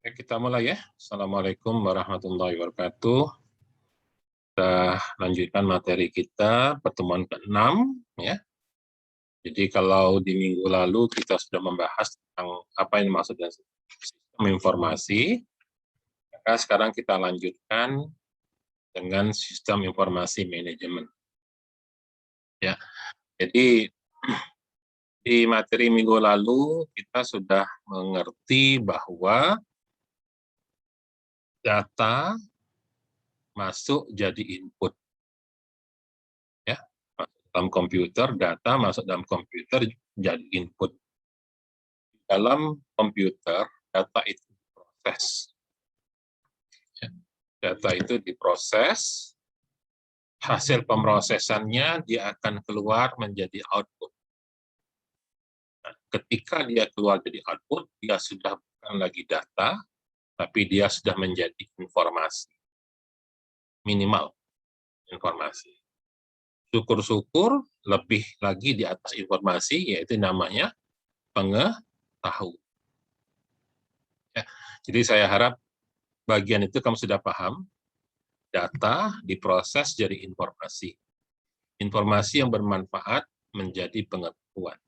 Oke, kita mulai ya. Assalamualaikum warahmatullahi wabarakatuh. Kita lanjutkan materi kita, pertemuan ke-6. Ya. Jadi kalau di minggu lalu kita sudah membahas tentang apa yang dimaksud dengan sistem informasi, maka sekarang kita lanjutkan dengan sistem informasi manajemen. Ya. Jadi di materi minggu lalu kita sudah mengerti bahwa data masuk jadi input. Ya, dalam komputer, data masuk dalam komputer jadi input. Dalam komputer, data itu diproses. Data itu diproses, hasil pemrosesannya dia akan keluar menjadi output. Nah, ketika dia keluar jadi output, dia sudah bukan lagi data, tapi dia sudah menjadi informasi. Minimal informasi. Syukur-syukur lebih lagi di atas informasi, yaitu namanya pengetahuan. Ya, jadi saya harap bagian itu kamu sudah paham. Data diproses jadi informasi. Informasi yang bermanfaat menjadi pengetahuan.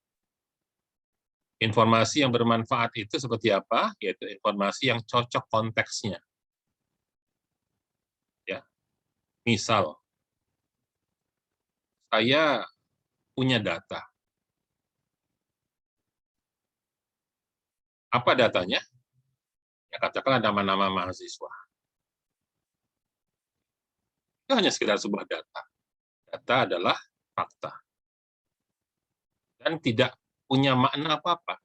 Informasi yang bermanfaat itu seperti apa? Yaitu informasi yang cocok konteksnya. Ya. Misal, saya punya data. Apa datanya? Ya, katakanlah nama-nama mahasiswa. Itu hanya sekedar sebuah data. Data adalah fakta. Dan tidak punya makna apa-apa.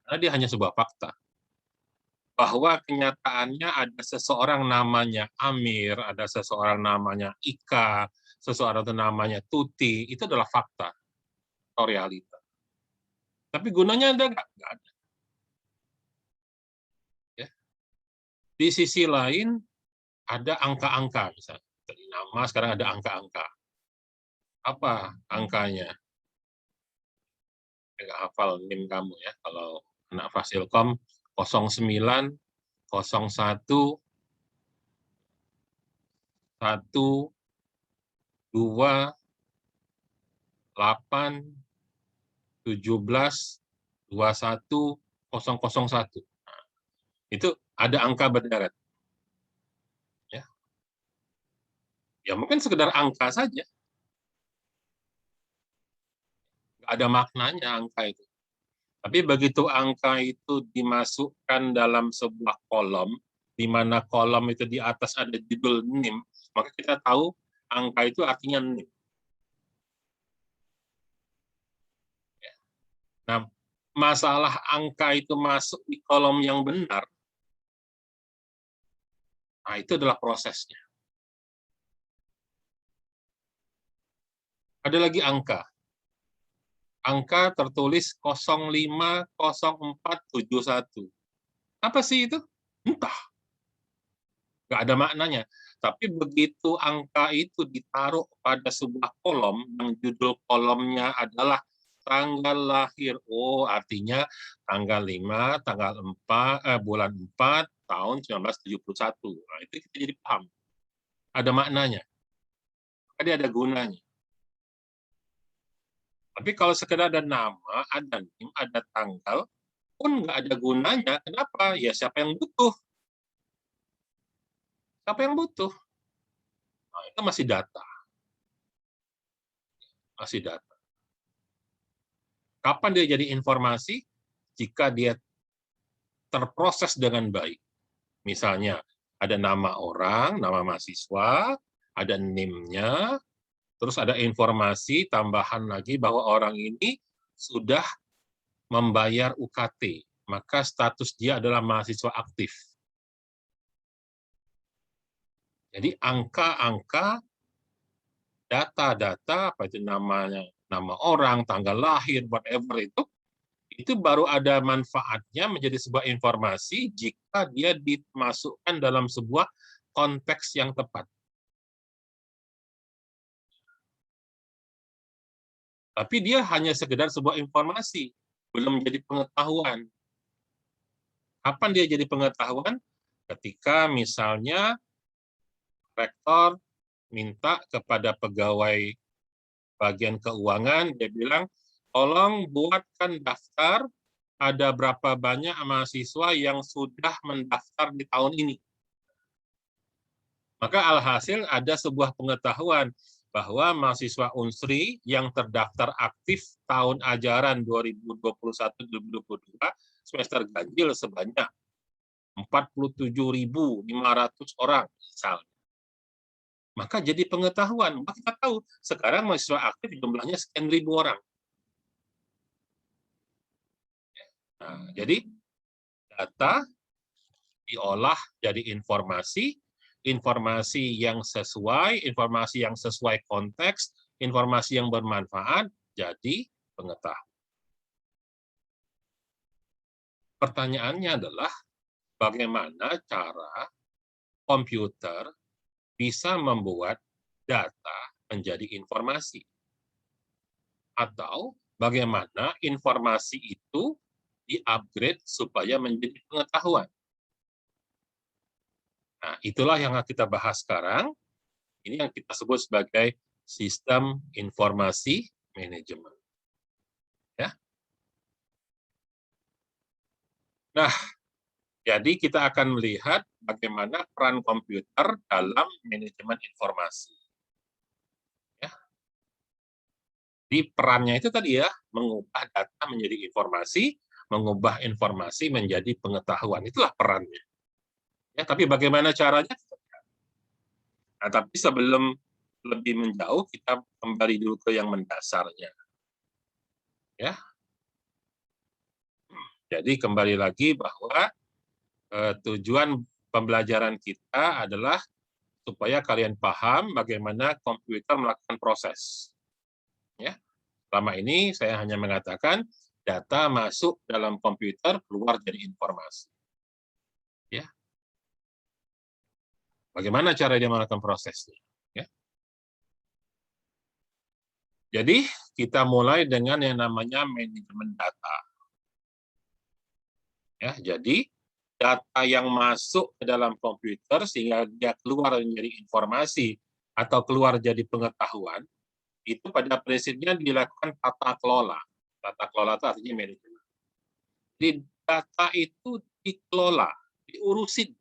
Karena dia hanya sebuah fakta. Bahwa kenyataannya ada seseorang namanya Amir, ada seseorang namanya Ika, seseorang itu namanya Tuti, itu adalah fakta atau realita. Tapi gunanya ada nggak? Nggak ada. Ya. Di sisi lain, ada angka-angka, misalnya. Dari nama, sekarang ada angka-angka. Apa angkanya? Nggak hafal NIM kamu ya, kalau anak Fasilkom 09, 01, 1, 2, 8, 17, 21, 001. Nah, itu ada angka berderet. Ya. Ya mungkin sekedar angka saja. Nggak ada maknanya angka itu. Tapi begitu angka itu dimasukkan dalam sebuah kolom, di mana kolom itu di atas ada judul NIM, maka kita tahu angka itu artinya NIM. Nah, masalah angka itu masuk di kolom yang benar, nah itu adalah prosesnya. Ada lagi angka. Angka tertulis 050471. Apa sih itu? Entah. Nggak ada maknanya. Tapi begitu angka itu ditaruh pada sebuah kolom, yang judul kolomnya adalah tanggal lahir. Oh, artinya tanggal 5, tanggal 4, bulan 4, tahun 1971. Nah, itu kita jadi paham. Ada maknanya. Jadi ada gunanya. Tapi kalau sekedar ada nama, ada NIM, ada tanggal, pun nggak ada gunanya. Kenapa? Ya siapa yang butuh? Siapa yang butuh? Nah, itu masih data. Masih data. Kapan dia jadi informasi? Jika dia terproses dengan baik. Misalnya, ada nama orang, nama mahasiswa, ada NIM-nya, terus ada informasi tambahan lagi bahwa orang ini sudah membayar UKT, maka status dia adalah mahasiswa aktif. Jadi angka-angka, data-data, apa itu namanya, nama orang, tanggal lahir, whatever itu baru ada manfaatnya menjadi sebuah informasi jika dia dimasukkan dalam sebuah konteks yang tepat. Tapi dia hanya sekedar sebuah informasi, belum menjadi pengetahuan. Kapan dia jadi pengetahuan? Ketika misalnya rektor minta kepada pegawai bagian keuangan, dia bilang, tolong buatkan daftar ada berapa banyak mahasiswa yang sudah mendaftar di tahun ini. Maka alhasil ada sebuah pengetahuan bahwa mahasiswa Unsri yang terdaftar aktif tahun ajaran 2021-2022 semester ganjil sebanyak 47.500 orang misalnya. Maka jadi pengetahuan. Maka kita tahu sekarang mahasiswa aktif jumlahnya sekian ribu orang. Nah, jadi data diolah jadi informasi, informasi yang sesuai konteks, informasi yang bermanfaat, jadi pengetahuan. Pertanyaannya adalah, bagaimana cara komputer bisa membuat data menjadi informasi? Atau bagaimana informasi itu di-upgrade supaya menjadi pengetahuan? Nah, itulah yang kita bahas sekarang. Ini yang kita sebut sebagai sistem informasi manajemen. Ya. Nah, jadi kita akan melihat bagaimana peran komputer dalam manajemen informasi. Ya. Di perannya itu tadi ya, mengubah data menjadi informasi, mengubah informasi menjadi pengetahuan. Itulah perannya. Ya, tapi bagaimana caranya? Nah, tapi sebelum lebih menjauh, kita kembali dulu ke yang mendasarnya. Ya. Jadi kembali lagi bahwa tujuan pembelajaran kita adalah supaya kalian paham bagaimana komputer melakukan proses. Ya. Selama ini saya hanya mengatakan data masuk dalam komputer, keluar jadi informasi. Ya. Bagaimana cara dia melakukan prosesnya? Ya. Jadi kita mulai dengan yang namanya manajemen data. Ya, jadi data yang masuk ke dalam komputer sehingga dia keluar menjadi informasi atau keluar jadi pengetahuan, itu pada prinsipnya dilakukan tata kelola. Tata kelola itu artinya manajemen. Jadi data itu dikelola, diurusin,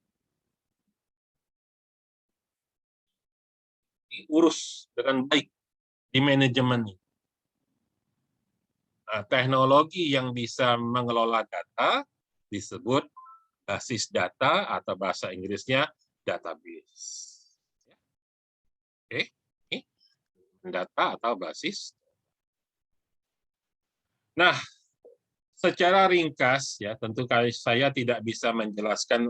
diurus dengan baik di manajemen. Nah, teknologi yang bisa mengelola data disebut basis data atau bahasa Inggrisnya database. Oke, ini data atau basis. Nah, secara ringkas ya, tentu saya tidak bisa menjelaskan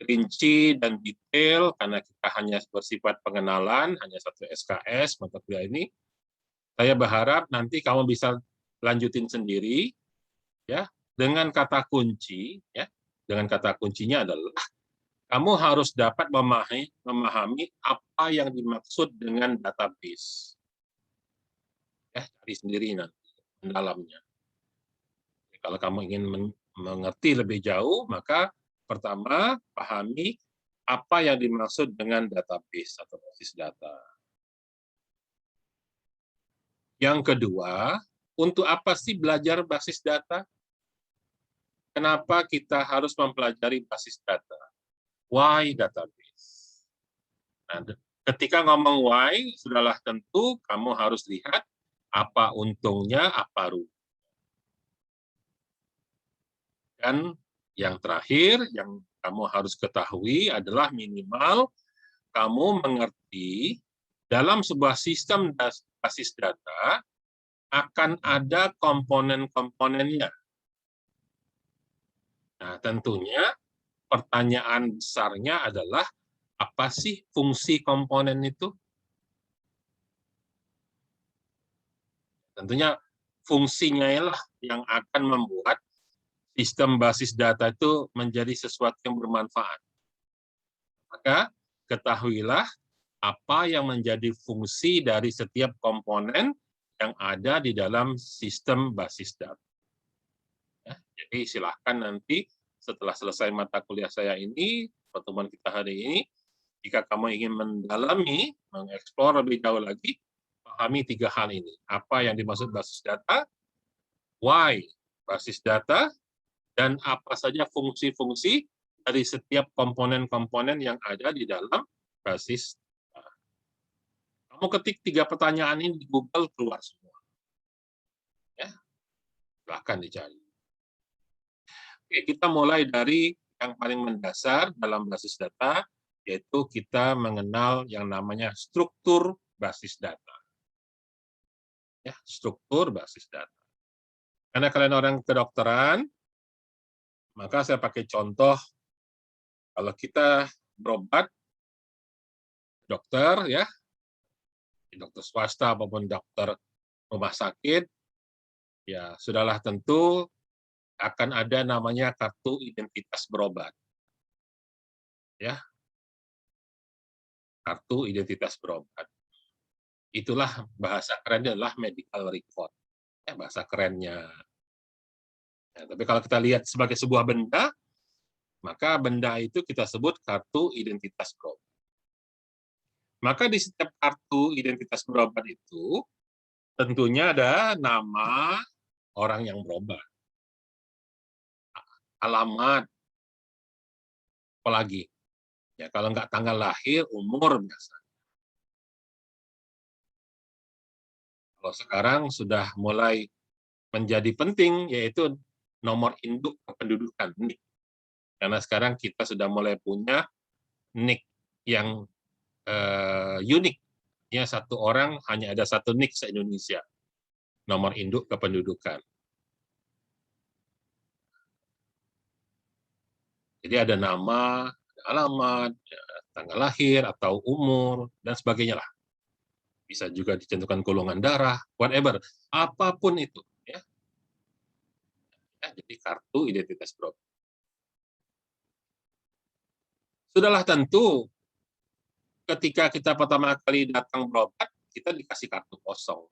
rinci dan detail karena kita hanya bersifat pengenalan, hanya satu SKS mata kuliah ini. Saya berharap nanti kamu bisa lanjutin sendiri ya dengan kata kunci ya. Dengan kata kuncinya adalah kamu harus dapat memahami apa yang dimaksud dengan database. Ya, cari sendiri nanti mendalamnya. Kalau kamu ingin mengerti lebih jauh, maka pertama pahami apa yang dimaksud dengan database atau basis data. Yang kedua, untuk apa sih belajar basis data? Kenapa kita harus mempelajari basis data? Why database? Nah, ketika ngomong why, sudahlah tentu kamu harus lihat apa untungnya, apa ruginya. Dan yang terakhir, yang kamu harus ketahui adalah minimal kamu mengerti dalam sebuah sistem basis data akan ada komponen-komponennya. Nah, tentunya pertanyaan besarnya adalah apa sih fungsi komponen itu? Tentunya fungsinya lah yang akan membuat sistem basis data itu menjadi sesuatu yang bermanfaat. Maka ketahuilah apa yang menjadi fungsi dari setiap komponen yang ada di dalam sistem basis data. Ya, jadi silahkan nanti setelah selesai mata kuliah saya ini, pertemuan kita hari ini, jika kamu ingin mendalami, mengeksplor lebih jauh lagi, pahami 3 hal ini. Apa yang dimaksud basis data, why basis data, dan apa saja fungsi-fungsi dari setiap komponen-komponen yang ada di dalam basis data. Kamu ketik 3 pertanyaan ini di Google, keluar semua. Ya, silahkan dicari. Oke, kita mulai dari yang paling mendasar dalam basis data, yaitu kita mengenal yang namanya struktur basis data. Ya, struktur basis data. Karena kalian orang kedokteran, maka saya pakai contoh, kalau kita berobat, dokter, ya, dokter swasta maupun dokter rumah sakit, ya sudahlah tentu akan ada namanya kartu identitas berobat. Ya, kartu identitas berobat. Itulah bahasa kerennya adalah medical record. Ya, bahasa kerennya. Ya, tapi kalau kita lihat sebagai sebuah benda, maka benda itu kita sebut kartu identitas berobat. Maka di setiap kartu identitas berobat itu tentunya ada nama orang yang berobat, alamat, apalagi. Ya, kalau nggak tanggal lahir, umur biasa. Kalau sekarang sudah mulai menjadi penting, yaitu nomor induk kependudukan, NIK. Karena sekarang kita sudah mulai punya NIK yang unik. Ya, satu orang hanya ada satu NIK se-Indonesia, nomor induk kependudukan. Jadi ada nama, ada alamat, tanggal lahir atau umur dan sebagainya lah. Bisa juga ditentukan golongan darah, whatever, apapun itu. Ya, jadi kartu identitas berobat. Sudahlah tentu, ketika kita pertama kali datang berobat, kita dikasih kartu kosong.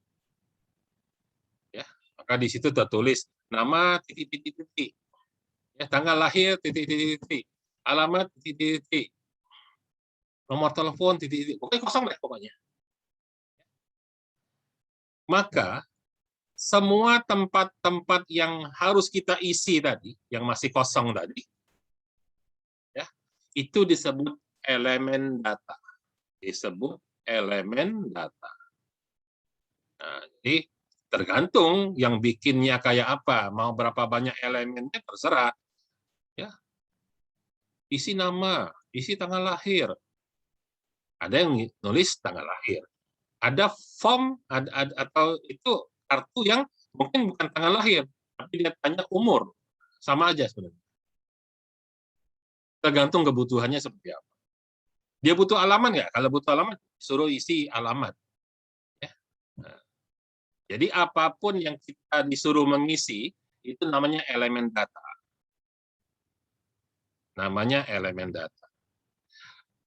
Ya, maka di situ tertulis nama titik-titik-titik. Ya, tanggal lahir titik-titik-titik. Alamat titik-titik. Nomor telepon titik-titik. Pokoknya kosong deh pokoknya. Maka semua tempat-tempat yang harus kita isi tadi, yang masih kosong tadi, ya, itu disebut elemen data. Disebut elemen data. Nah, jadi tergantung yang bikinnya kayak apa, mau berapa banyak elemennya terserah. Ya, isi nama, isi tanggal lahir. Ada yang nulis tanggal lahir. Ada form atau itu kartu yang mungkin bukan tanggal lahir, tapi dia tanya umur. Sama aja sebenarnya. Tergantung kebutuhannya seperti apa. Dia butuh alamat nggak? Kalau butuh alamat, suruh isi alamat. Ya. Nah, jadi apapun yang kita disuruh mengisi, itu namanya elemen data. Namanya elemen data.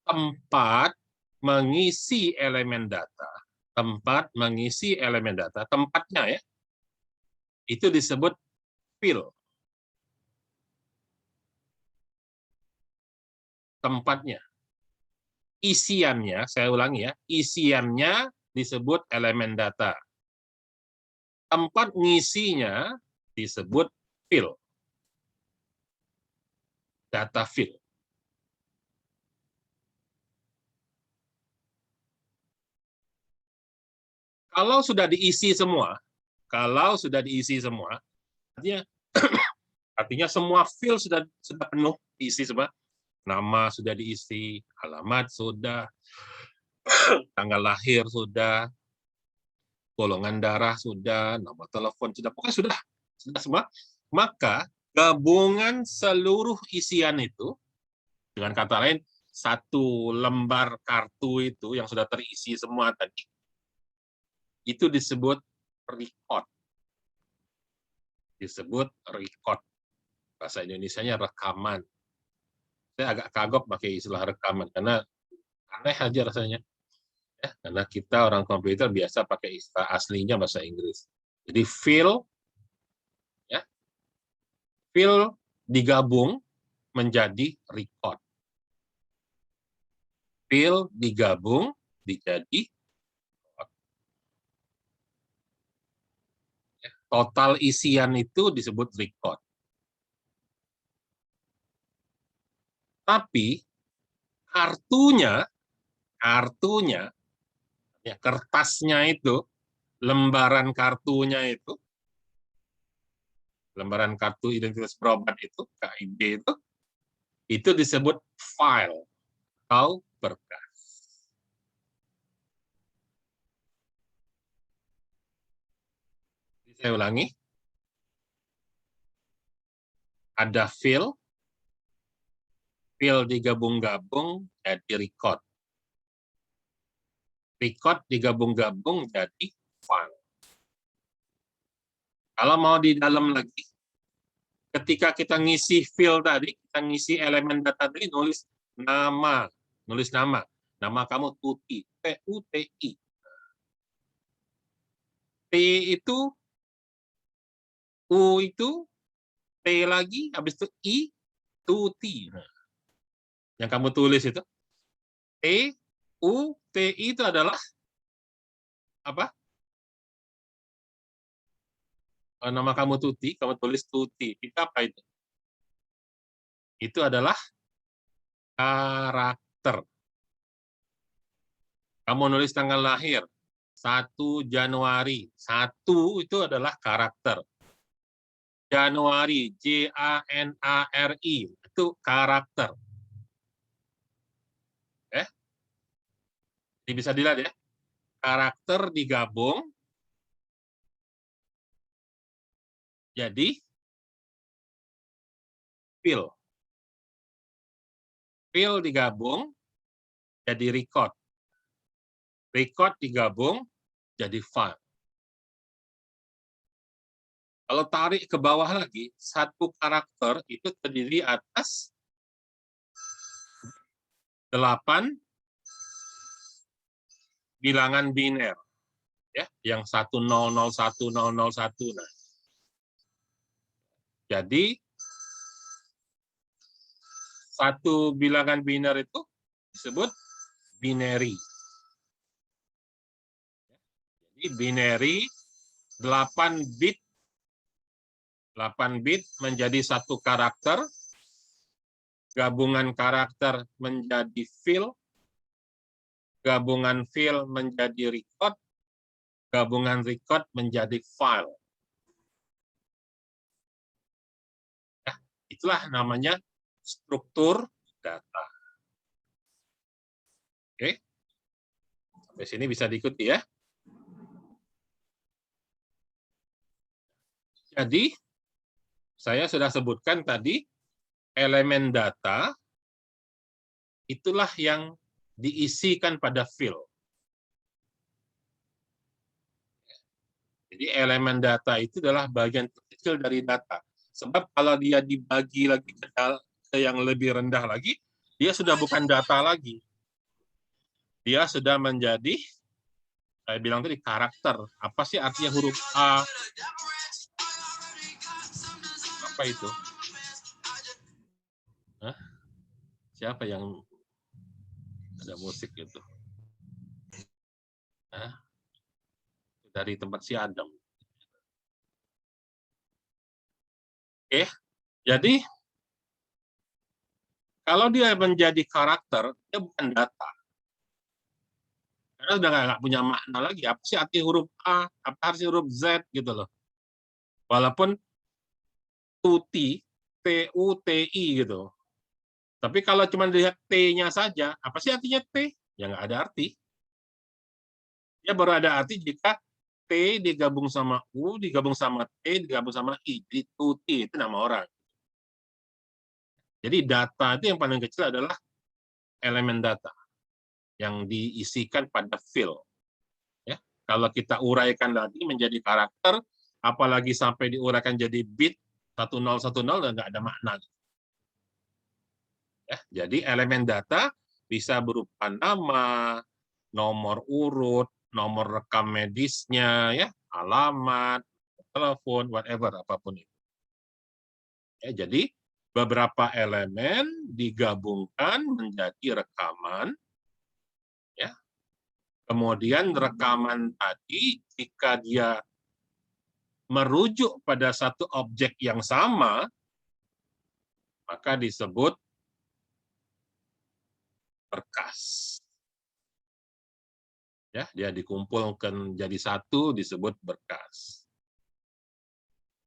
Tempat mengisi elemen data, tempatnya ya, itu disebut field. Tempatnya. Isiannya, saya ulangi ya, isiannya disebut elemen data. Tempat ngisinya disebut field. Data field. Kalau sudah diisi semua, artinya semua field sudah penuh diisi semua. Nama sudah diisi, alamat sudah, tanggal lahir sudah, golongan darah sudah, nomor telepon sudah, pokoknya sudah semua. Maka gabungan seluruh isian itu, dengan kata lain, satu lembar kartu itu yang sudah terisi semua tadi, itu disebut record. Disebut record. Bahasa Indonesianya rekaman. Saya agak kagok pakai istilah rekaman, karena aneh aja rasanya. Ya, karena kita orang komputer biasa pakai istilah aslinya bahasa Inggris. Jadi file, ya, file digabung menjadi record. Fill digabung dijadi total isian itu disebut record. Tapi kartunya, ya, kertasnya itu, lembaran kartunya lembaran kartu identitas berobat itu, KID itu disebut file atau berkas. Saya ulangi. Ada fill digabung-gabung jadi record. Record digabung-gabung jadi file. Kalau mau di dalam lagi, ketika kita ngisi fill tadi, kita ngisi elemen data tadi, nulis nama. Nama kamu Tuti, T-U-T-I. T itu, U itu, T lagi, habis itu I, Tuti. Nah, yang kamu tulis itu, T, U, T, I itu adalah apa? Nama kamu Tuti, kamu tulis Tuti. Itu apa itu? Itu adalah karakter. Kamu nulis tanggal lahir, 1 Januari. 1 itu adalah karakter. Januari, J-A-N-A-R-I, itu karakter. Ini bisa dilihat ya. Karakter digabung jadi fill. Fill digabung jadi record. Record digabung jadi file. Kalau tarik ke bawah lagi, satu karakter itu terdiri atas 8 bilangan biner. Ya, yang 10010001. Nah, jadi satu bilangan biner itu disebut binary. Jadi binary 8 bit menjadi satu karakter, gabungan karakter menjadi fill, gabungan fill menjadi record, gabungan record menjadi file. Ya, itulah namanya struktur data. Oke, sampai sini bisa diikuti ya. Jadi, saya sudah sebutkan tadi, elemen data itulah yang diisikan pada fill. Jadi elemen data itu adalah bagian kecil dari data. Sebab kalau dia dibagi lagi ke yang lebih rendah lagi, dia sudah bukan data lagi. Dia sudah menjadi, saya bilang tadi, karakter. Apa sih artinya huruf A? Apa itu? Hah? Siapa yang ada musik itu? Hah? Dari tempat si Adam. Oke, jadi kalau dia menjadi karakter, dia bukan data. Karena udah nggak punya makna lagi. Apa sih arti huruf A? Apa arti huruf Z gitu loh. Walaupun Tuti, T-U-T-I gitu. Tapi kalau cuma dilihat T-nya saja, apa sih artinya T? Ya nggak ada arti. Ya baru ada arti jika T digabung sama U, digabung sama T, digabung sama I. Jadi Tuti itu nama orang. Jadi data itu yang paling kecil adalah elemen data yang diisikan pada fill. Ya, kalau kita uraikan lagi menjadi karakter, apalagi sampai diuraikan jadi bit 1010 dan nggak ada makna. Ya, jadi elemen data bisa berupa nama, nomor urut, nomor rekam medisnya, ya, alamat, telepon, whatever, apapun itu. Ya, jadi beberapa elemen digabungkan menjadi rekaman, ya. Kemudian rekaman tadi jika dia merujuk pada satu objek yang sama, maka disebut berkas. Ya, dia dikumpulkan jadi satu disebut berkas.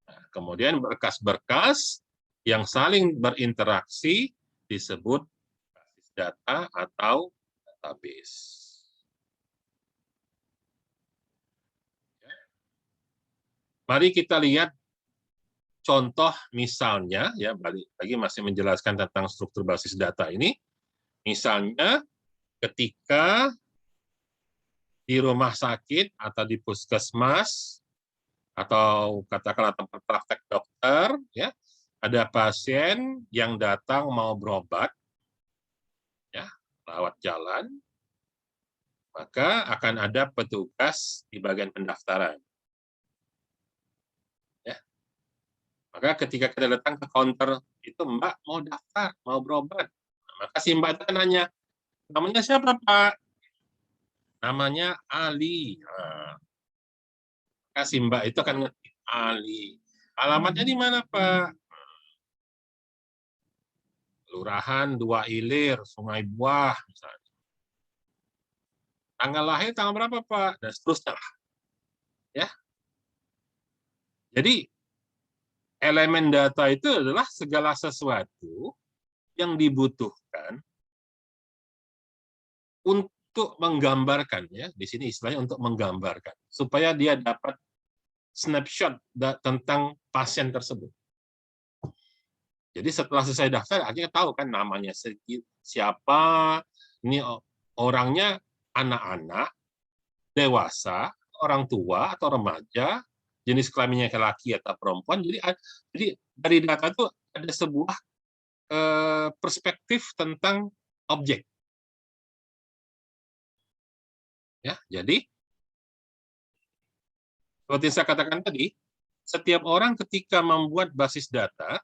Nah, kemudian berkas-berkas yang saling berinteraksi disebut basis data atau database. Mari kita lihat contoh misalnya, ya, balik lagi masih menjelaskan tentang struktur basis data ini. Misalnya ketika di rumah sakit atau di puskesmas atau katakanlah tempat praktek dokter, ya, ada pasien yang datang mau berobat, ya, lewat jalan, maka akan ada petugas di bagian pendaftaran. Ya. Maka ketika kita datang ke counter itu, Mbak mau daftar, mau berobat, maka si Mbak itu nanya, namanya siapa Pak? Namanya Ali. Nah, kasih Mbak itu akan ngetik Ali. Alamatnya di mana Pak? Kelurahan Dua Ilir, Sungai Buah, misalnya. Tanggal lahir tanggal berapa Pak? Dan seterusnya. Ya. Jadi elemen data itu adalah segala sesuatu yang dibutuhkan untuk menggambarkan, ya, di sini istilahnya untuk menggambarkan, supaya dia dapat snapshot tentang pasien tersebut. Jadi setelah selesai daftar, akhirnya tahu kan namanya siapa, ini orangnya anak-anak, dewasa, orang tua atau remaja, jenis kelaminnya laki atau perempuan. Jadi dari data itu ada sebuah perspektif tentang objek. Ya, jadi seperti saya katakan tadi, setiap orang ketika membuat basis data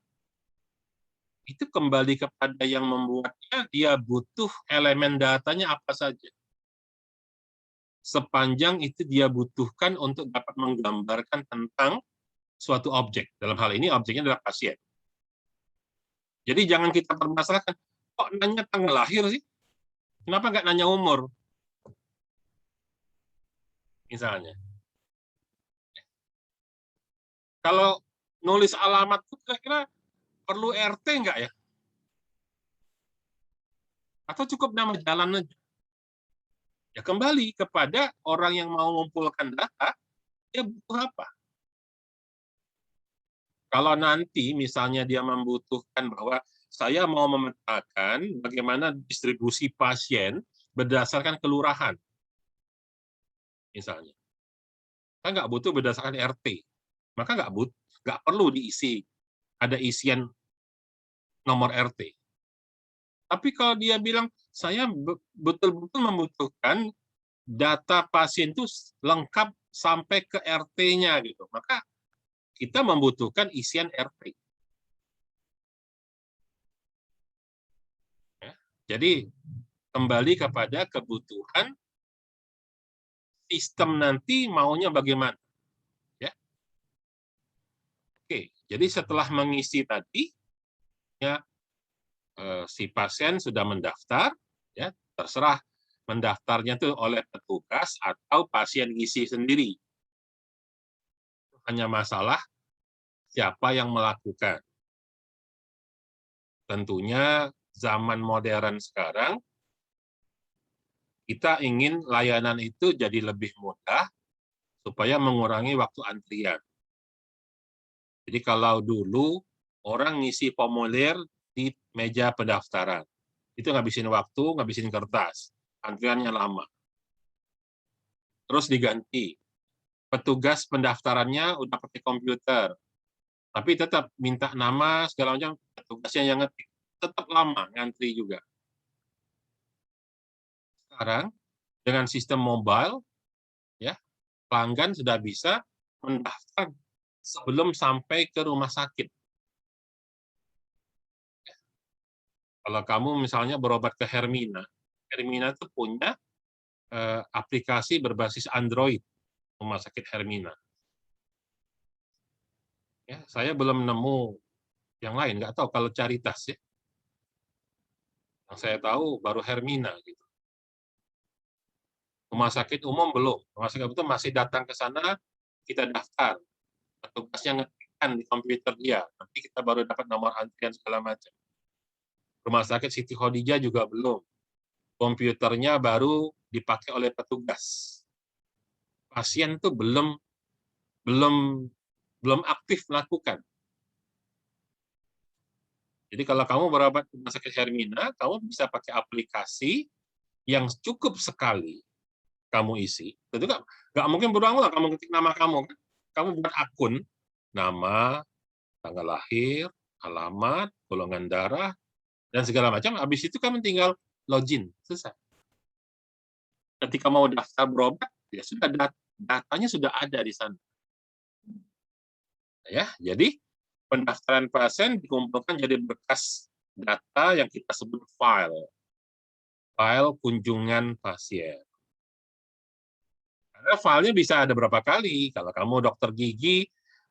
itu kembali kepada yang membuatnya, dia butuh elemen datanya apa saja. Sepanjang itu dia butuhkan untuk dapat menggambarkan tentang suatu objek. Dalam hal ini objeknya adalah pasien. Jadi jangan kita permasalahkan, kok nanya tanggal lahir sih? Kenapa nggak nanya umur? Misalnya. Kalau nulis alamat, kira-kira perlu RT nggak ya? Atau cukup nama jalan aja? Ya kembali kepada orang yang mau mengumpulkan data, dia butuh apa? Kalau nanti misalnya dia membutuhkan bahwa saya mau memetakan bagaimana distribusi pasien berdasarkan kelurahan, misalnya. Kita nggak butuh berdasarkan RT, maka nggak perlu diisi, ada isian nomor RT. Tapi kalau dia bilang, saya betul-betul membutuhkan data pasien itu lengkap sampai ke RT-nya, gitu, maka kita membutuhkan isian RT. Ya. Jadi kembali kepada kebutuhan sistem nanti maunya bagaimana. Ya. Oke, jadi setelah mengisi tadi, ya, si pasien sudah mendaftar, ya, terserah mendaftarnya itu oleh petugas atau pasien ngisi sendiri. Hanya masalah siapa yang melakukan. Tentunya zaman modern sekarang, kita ingin layanan itu jadi lebih mudah supaya mengurangi waktu antrian. Jadi kalau dulu orang ngisi formulir di meja pendaftaran, itu ngabisin waktu, ngabisin kertas, antriannya lama. Terus diganti, petugas pendaftarannya udah pakai komputer, tapi tetap minta nama segala macam, petugasnya yang ngetik, tetap lama ngantri juga. Sekarang dengan sistem mobile, ya, pelanggan sudah bisa mendaftar sebelum sampai ke rumah sakit. Kalau kamu misalnya berobat ke Hermina, Hermina itu punya aplikasi berbasis Android, Rumah Sakit Hermina. Ya, saya belum nemu yang lain, nggak tahu kalau Caritas ya. Yang saya tahu baru Hermina gitu. Rumah sakit umum belum. Rumah sakit umum itu masih datang ke sana, kita daftar. Petugasnya ngetikkan di komputer dia. Nanti kita baru dapat nomor antrian segala macam. Rumah sakit Siti Khadijah juga belum. Komputernya baru dipakai oleh petugas. Pasien tuh belum belum aktif melakukan. Jadi kalau kamu berobat di rumah sakit Hermina, kamu bisa pakai aplikasi yang cukup sekali kamu isi. Tentu nggak mungkin berulang-ulang kamu ketik nama kamu. Kamu buat akun, nama, tanggal lahir, alamat, golongan darah, dan segala macam. Habis itu kamu tinggal login, selesai. Ketika mau daftar berobat, ya sudah datanya sudah ada di sana. Ya, jadi pendaftaran pasien dikumpulkan jadi berkas data yang kita sebut file kunjungan pasien. Karena filenya bisa ada berapa kali. Kalau kamu dokter gigi,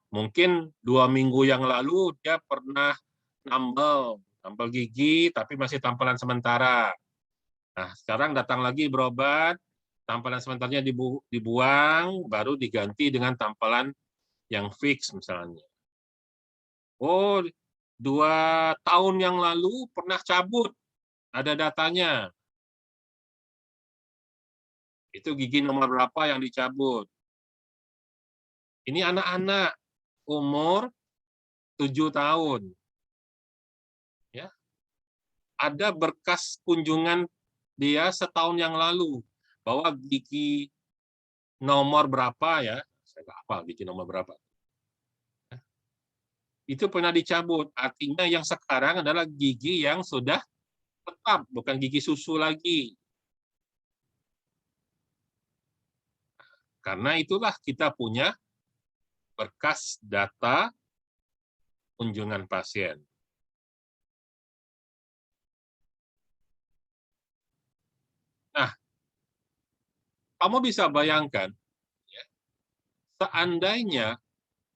mungkin 2 minggu yang lalu dia pernah nambel gigi, tapi masih tampilan sementara. Nah, sekarang datang lagi berobat, tampilan sementaranya dibuang, baru diganti dengan tampilan yang fix misalnya. Oh, 2 tahun yang lalu pernah cabut, ada datanya. Itu gigi nomor berapa yang dicabut. Ini anak-anak umur 7 tahun. Ya. Ada berkas kunjungan dia setahun yang lalu, bahwa gigi nomor berapa ya, saya nggak hafal gigi nomor berapa. Itu pernah dicabut, artinya yang sekarang adalah gigi yang sudah tetap, bukan gigi susu lagi. Karena itulah kita punya berkas data kunjungan pasien. Nah, kamu bisa bayangkan, ya, seandainya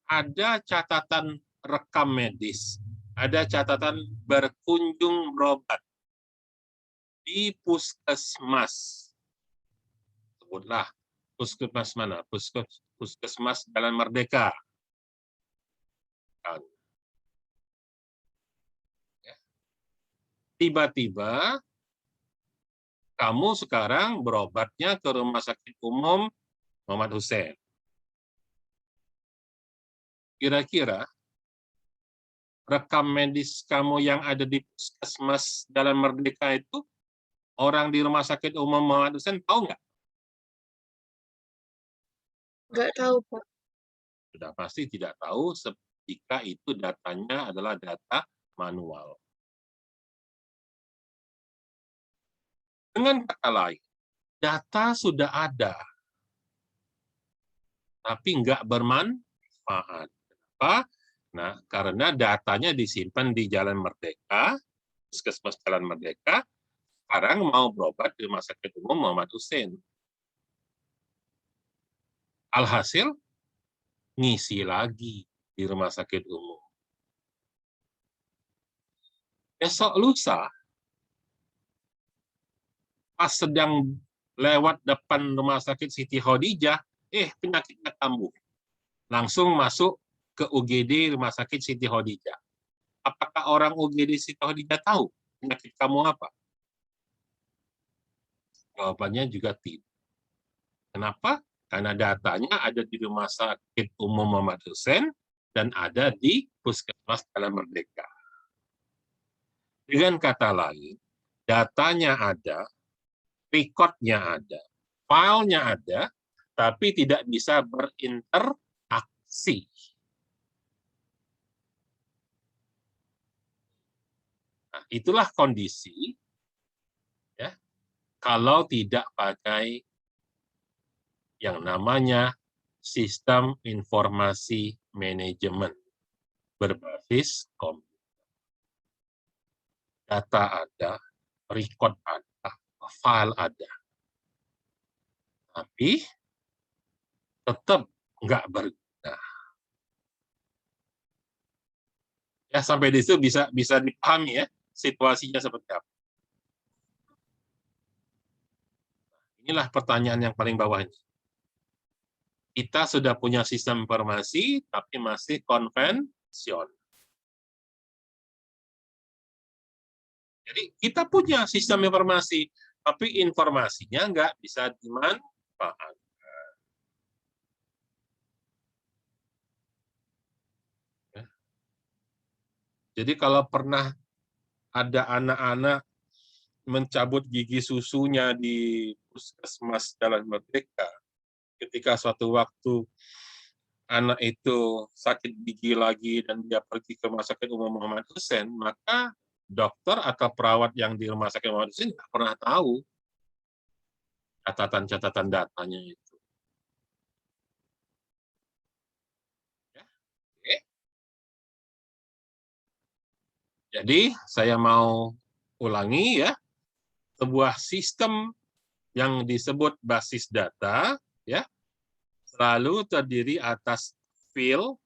ada catatan rekam medis, ada catatan berkunjung berobat di puskesmas, sebutlah puskesmas mana? Puskesmas Jalan Merdeka. Tiba-tiba kamu sekarang berobatnya ke Rumah Sakit Umum Muhammad Hussein. Kira-kira rekam medis kamu yang ada di puskesmas Jalan Merdeka itu, orang di Rumah Sakit Umum Muhammad Hussein tahu nggak? Nggak tahu, Pak. Sudah pasti tidak tahu jika itu datanya adalah data manual. Dengan kata lain, data sudah ada, tapi nggak bermanfaat. Kenapa? Nah, karena datanya disimpan di Jalan Merdeka, Puskesmas Jalan Merdeka, sekarang mau berobat di Rumah Sakit Umum Muhammad Hussein. Alhasil, ngisi lagi di Rumah Sakit Umum. Besok lusa, pas sedang lewat depan Rumah Sakit Siti Khadijah, penyakitnya kambuh. Langsung masuk ke UGD Rumah Sakit Siti Khadijah. Apakah orang UGD Siti Khadijah tahu penyakit kamu apa? Jawabannya juga tidak. Kenapa? Karena datanya ada di Rumah Sakit Umum Muhammad Hussein dan ada di Puskesmas Jalan Merdeka. Dengan kata lain, datanya ada, rekodnya ada, filenya ada, tapi tidak bisa berinteraksi. Nah, itulah kondisi ya, kalau tidak pakai yang namanya sistem informasi manajemen berbasis komputer. data ada, record ada, file ada. Tapi tetap nggak berguna. Ya, sampai di situ bisa dipahami ya situasinya seperti apa. Inilah pertanyaan yang paling bawah ini. Kita sudah punya sistem informasi, tapi masih konvensional. Jadi kita punya sistem informasi, tapi informasinya nggak bisa dimanfaatkan. Jadi kalau pernah ada anak-anak mencabut gigi susunya di puskesmas Jalan Merdeka, ketika suatu waktu anak itu sakit gigi lagi dan dia pergi ke Rumah Sakit Umum Muhammad Hussein, maka dokter atau perawat yang di Rumah Sakit Muhammad Hussein nggak pernah tahu catatan-catatan datanya itu. Ya, oke. Jadi saya mau ulangi ya, sebuah sistem yang disebut basis data ya selalu terdiri atas field.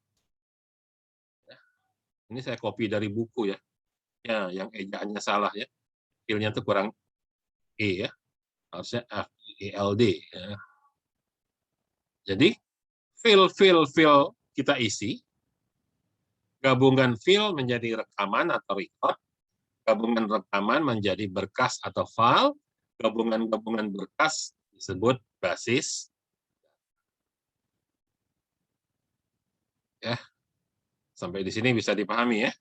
Ini saya copy dari buku ya. Ya, yang ejaannya salah ya. Fieldnya itu kurang E ya. Harusnya FILD ya. Jadi field kita isi, gabungan field menjadi rekaman atau record, gabungan rekaman menjadi berkas atau file, gabungan-gabungan berkas disebut basis. Ya, sampai di sini bisa dipahami ya.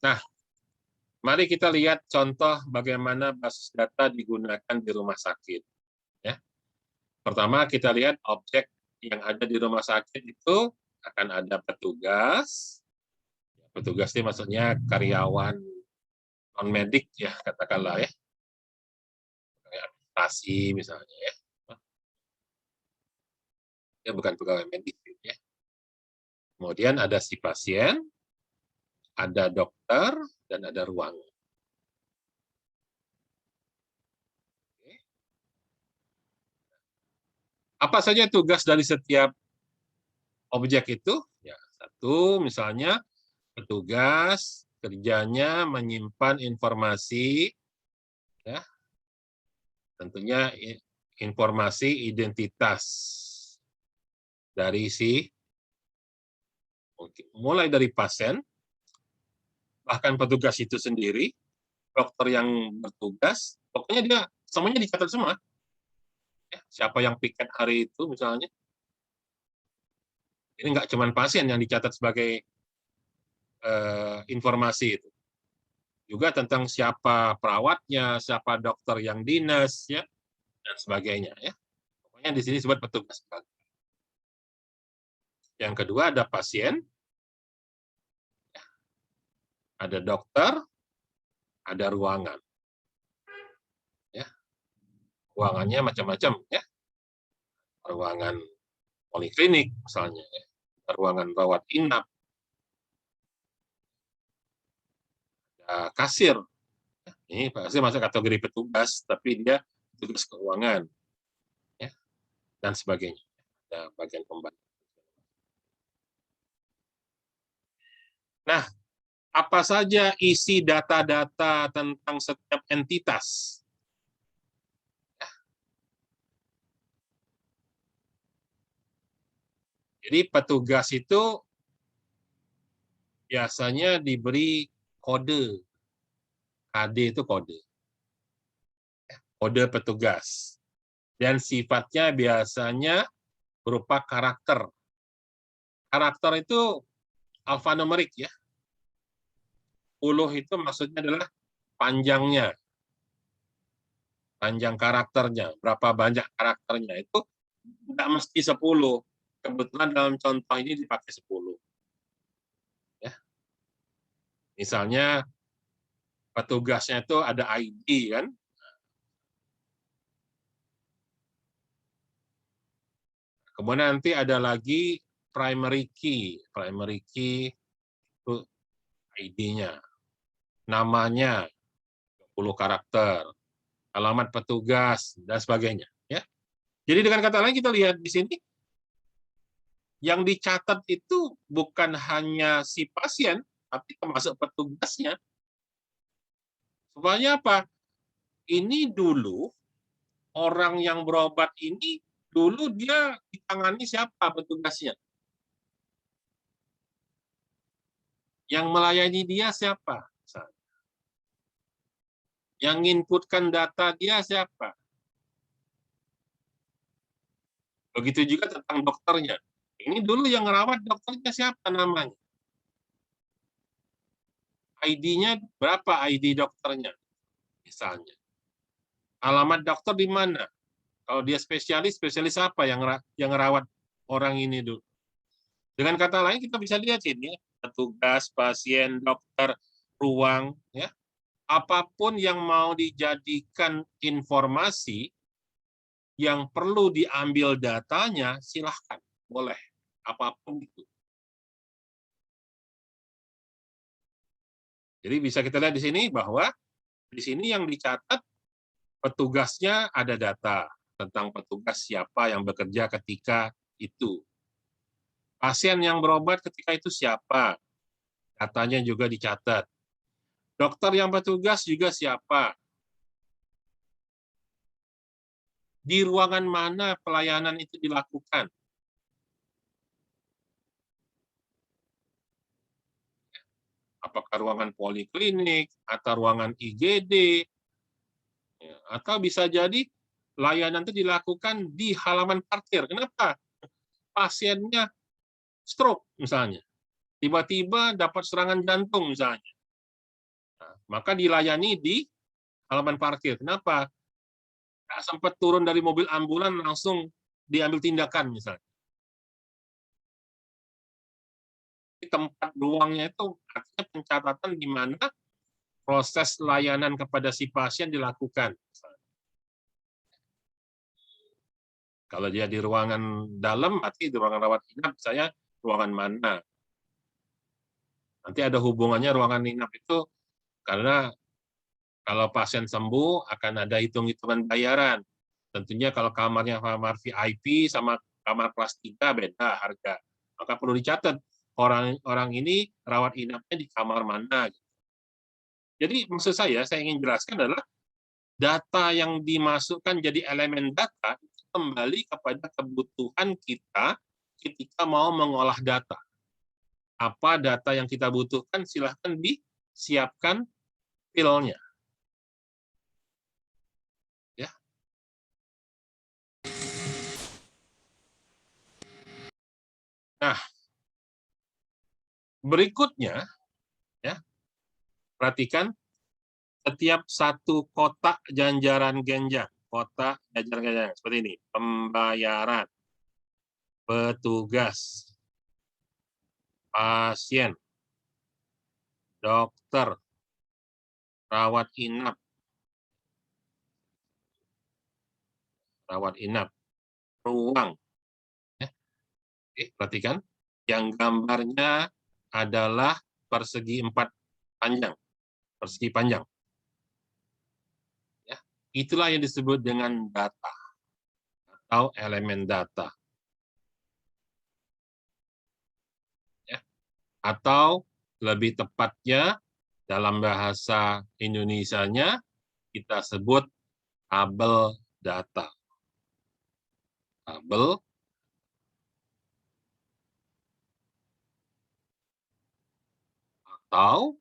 Nah, mari kita lihat contoh bagaimana basis data digunakan di rumah sakit. Ya. Pertama, kita lihat objek yang ada di rumah sakit itu akan ada petugas. Petugas ini maksudnya karyawan non-medik ya, katakanlah ya. Administrasi misalnya ya. Dia bukan pegawai medik ya. Kemudian ada si pasien, ada dokter, dan ada ruangan. Apa saja tugas dari setiap objek itu? Ya, satu misalnya petugas kerjanya menyimpan informasi, ya, tentunya informasi identitas dari mulai dari pasien, bahkan petugas itu sendiri, dokter yang bertugas, pokoknya dia semuanya dicatat semua. Ya, siapa yang piket hari itu misalnya. Ini nggak cuma pasien yang dicatat sebagai informasi itu. Juga tentang siapa perawatnya, siapa dokter yang dinas, ya, dan sebagainya. Ya. Pokoknya di sini disebut petugas. Yang kedua ada pasien, ada dokter, ada ruangan. Ya. Ruangannya macam-macam, ya. Ruangan poliklinik misalnya, ya. Ruangan rawat inap, ada kasir. Ini pasti masuk kategori petugas, tapi dia petugas keuangan, ya, dan sebagainya. Ada bagian pembantu. Nah, apa saja isi data-data tentang setiap entitas? Jadi petugas itu biasanya diberi kode. KD itu kode. Kode petugas. Dan sifatnya biasanya berupa karakter. Karakter itu alfanumerik ya. 10 itu maksudnya adalah panjangnya. Panjang karakternya, berapa banyak karakternya. Itu tidak mesti 10. Kebetulan dalam contoh ini dipakai 10. Ya. Misalnya petugasnya itu ada ID kan. Kemudian nanti ada lagi primary key. Primary key itu ID-nya, namanya, 10 karakter, alamat petugas, dan sebagainya. Ya. Jadi dengan kata lain kita lihat di sini, yang dicatat itu bukan hanya si pasien, tapi termasuk petugasnya. Supaya apa? Ini dulu, orang yang berobat ini, dulu dia ditangani siapa petugasnya? Yang melayani dia siapa? Yang inputkan data dia siapa? Begitu juga tentang dokternya. Ini dulu yang merawat dokternya siapa namanya? ID-nya berapa ID dokternya? Misalnya. Alamat dokter di mana? Kalau dia spesialis, spesialis apa yang merawat orang ini dulu? Dengan kata lain kita bisa lihat ini, petugas, pasien, dokter, ruang, ya. Apapun yang mau dijadikan informasi yang perlu diambil datanya, silahkan, boleh, apapun itu. Jadi bisa kita lihat di sini bahwa di sini yang dicatat petugasnya ada data tentang petugas siapa yang bekerja ketika itu. Pasien yang berobat ketika itu siapa, datanya juga dicatat. Dokter yang petugas juga siapa. Di ruangan mana pelayanan itu dilakukan. Apakah ruangan poliklinik, atau ruangan IGD, atau bisa jadi layanan itu dilakukan di halaman parkir. Kenapa? Pasiennya stroke misalnya. Tiba-tiba dapat serangan jantung misalnya. Nah, maka dilayani di halaman parkir. Kenapa? Nggak sempat turun dari mobil ambulan langsung diambil tindakan misalnya. Tempat ruangnya itu artinya pencatatan di mana proses layanan kepada si pasien dilakukan. Kalau dia di ruangan dalam, berarti di ruangan rawat inap, saya ruangan mana. Nanti ada hubungannya ruangan inap itu, karena kalau pasien sembuh akan ada hitung-hitungan bayaran. Tentunya kalau kamarnya kamar VIP sama kamar kelas 3 beda harga. Maka perlu dicatat orang ini rawat inapnya di kamar mana. Jadi maksud saya ingin jelaskan adalah data yang dimasukkan jadi elemen data itu kembali kepada kebutuhan kita ketika mau mengolah data. Apa data yang kita butuhkan, silahkan disiapkan filenya. Ya. Nah, berikutnya, ya, perhatikan setiap satu kotak ganjaran genjang, kotak ganjaran genjang seperti ini, pembayaran, petugas, pasien, dokter, rawat inap, ruang. Ya. Perhatikan, yang gambarnya adalah persegi 4 panjang, persegi panjang. Ya. Itulah yang disebut dengan data atau elemen data. Ya. Atau lebih tepatnya dalam bahasa Indonesianya kita sebut tabel data. Tabel atau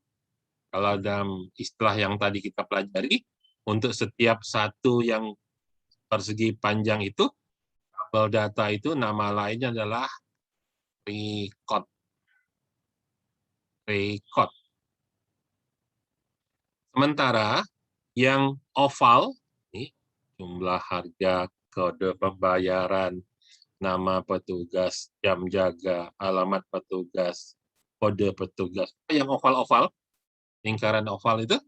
kalau dalam istilah yang tadi kita pelajari, untuk setiap satu yang persegi panjang itu, tabel data itu nama lainnya adalah record. Sementara yang oval, ini jumlah harga, kode pembayaran, nama petugas, jam jaga, alamat petugas, kode petugas. Yang oval-oval, lingkaran oval itu,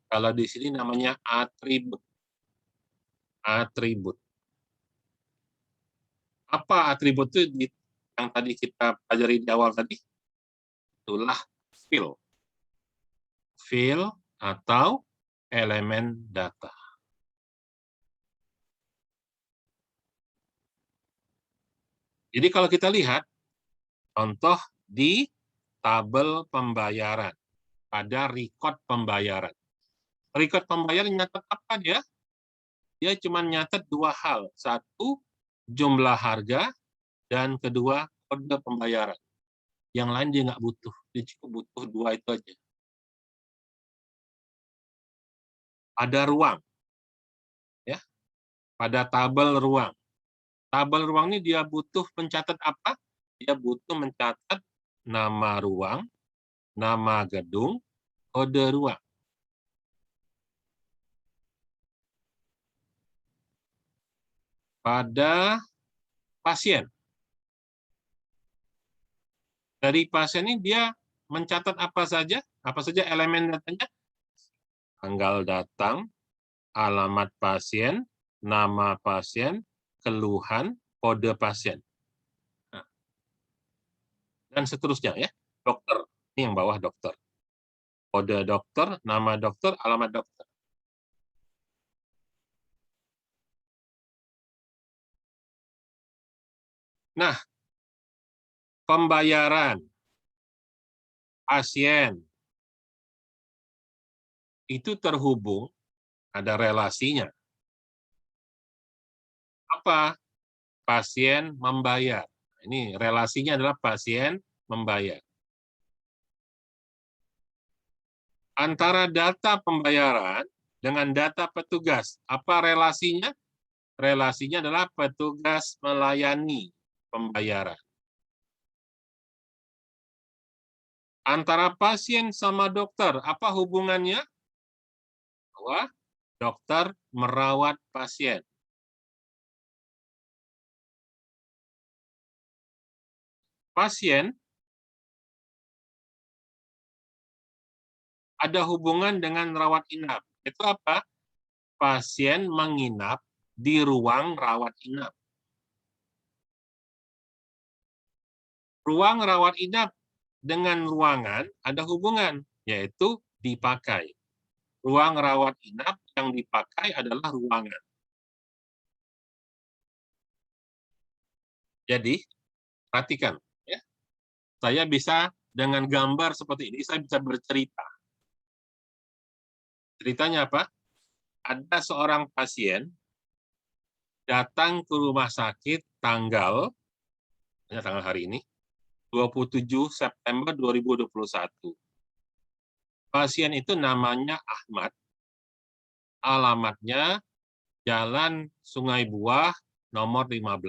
kalau di sini namanya atribut. Atribut. Apa atribut itu? yang tadi kita pelajari di awal tadi, itulah field. Field atau elemen data. Jadi kalau kita lihat contoh di tabel pembayaran, pada record pembayaran. Record pembayaran nyatet apa dia? Dia cuma nyatet dua hal. Satu, jumlah harga, dan kedua, kode pembayaran. Yang lain dia nggak butuh. Dia cukup butuh dua itu aja. Ada ruang. Ya, pada tabel ruang. Tabel ruang ini dia butuh mencatat apa? Dia butuh mencatat nama ruang, nama gedung, kode ruang. Pada pasien. Dari pasien ini dia mencatat apa saja elemen datanya? Tanggal datang, alamat pasien, nama pasien, keluhan, kode pasien. Nah, dan seterusnya ya. Dokter, ini yang bawah dokter. Kode dokter, nama dokter, alamat dokter. Nah, pembayaran pasien itu terhubung, ada relasinya. Apa? Pasien membayar. Ini relasinya adalah pasien membayar. Antara data pembayaran dengan data petugas, apa relasinya? Relasinya adalah petugas melayani pembayaran. Antara pasien sama dokter, apa hubungannya? Bahwa dokter merawat pasien. Pasien ada hubungan dengan rawat inap. Itu apa? Pasien menginap di ruang rawat inap. Ruang rawat inap dengan ruangan ada hubungan, yaitu dipakai. Ruang rawat inap yang dipakai adalah ruangan. Jadi, perhatikan. Ya. Saya bisa dengan gambar seperti ini, saya bisa bercerita. Ceritanya apa? Ada seorang pasien datang ke rumah sakit tanggal hari ini, 27 September 2021. Pasien itu namanya Ahmad, alamatnya Jalan Sungai Buah nomor 15.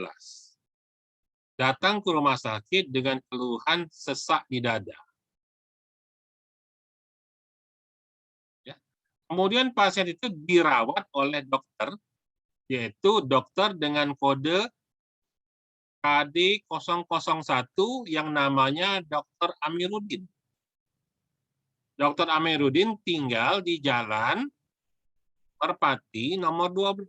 Datang ke rumah sakit dengan keluhan sesak di dada. Ya. Kemudian pasien itu dirawat oleh dokter, yaitu dokter dengan kode KD 001 yang namanya Dr. Amiruddin. Dr. Amiruddin tinggal di Jalan Merpati nomor 12.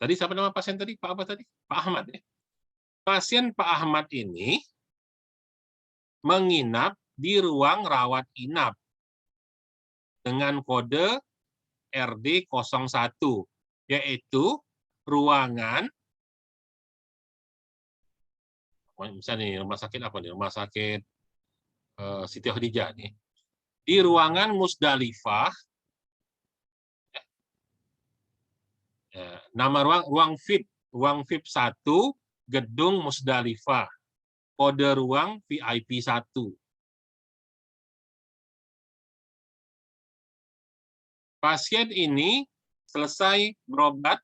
Tadi siapa nama pasien tadi? Pak apa tadi? Pak Ahmad ya. Pasien Pak Ahmad ini menginap di ruang rawat inap dengan kode RD 01, yaitu ruangan, misalnya nih, rumah sakit apa nih? Rumah sakit Siti Khadijah nih. Di ruangan Musdalifah, nama ruang VIP 1, gedung Musdalifah, kode ruang VIP 1. Pasien ini selesai berobat,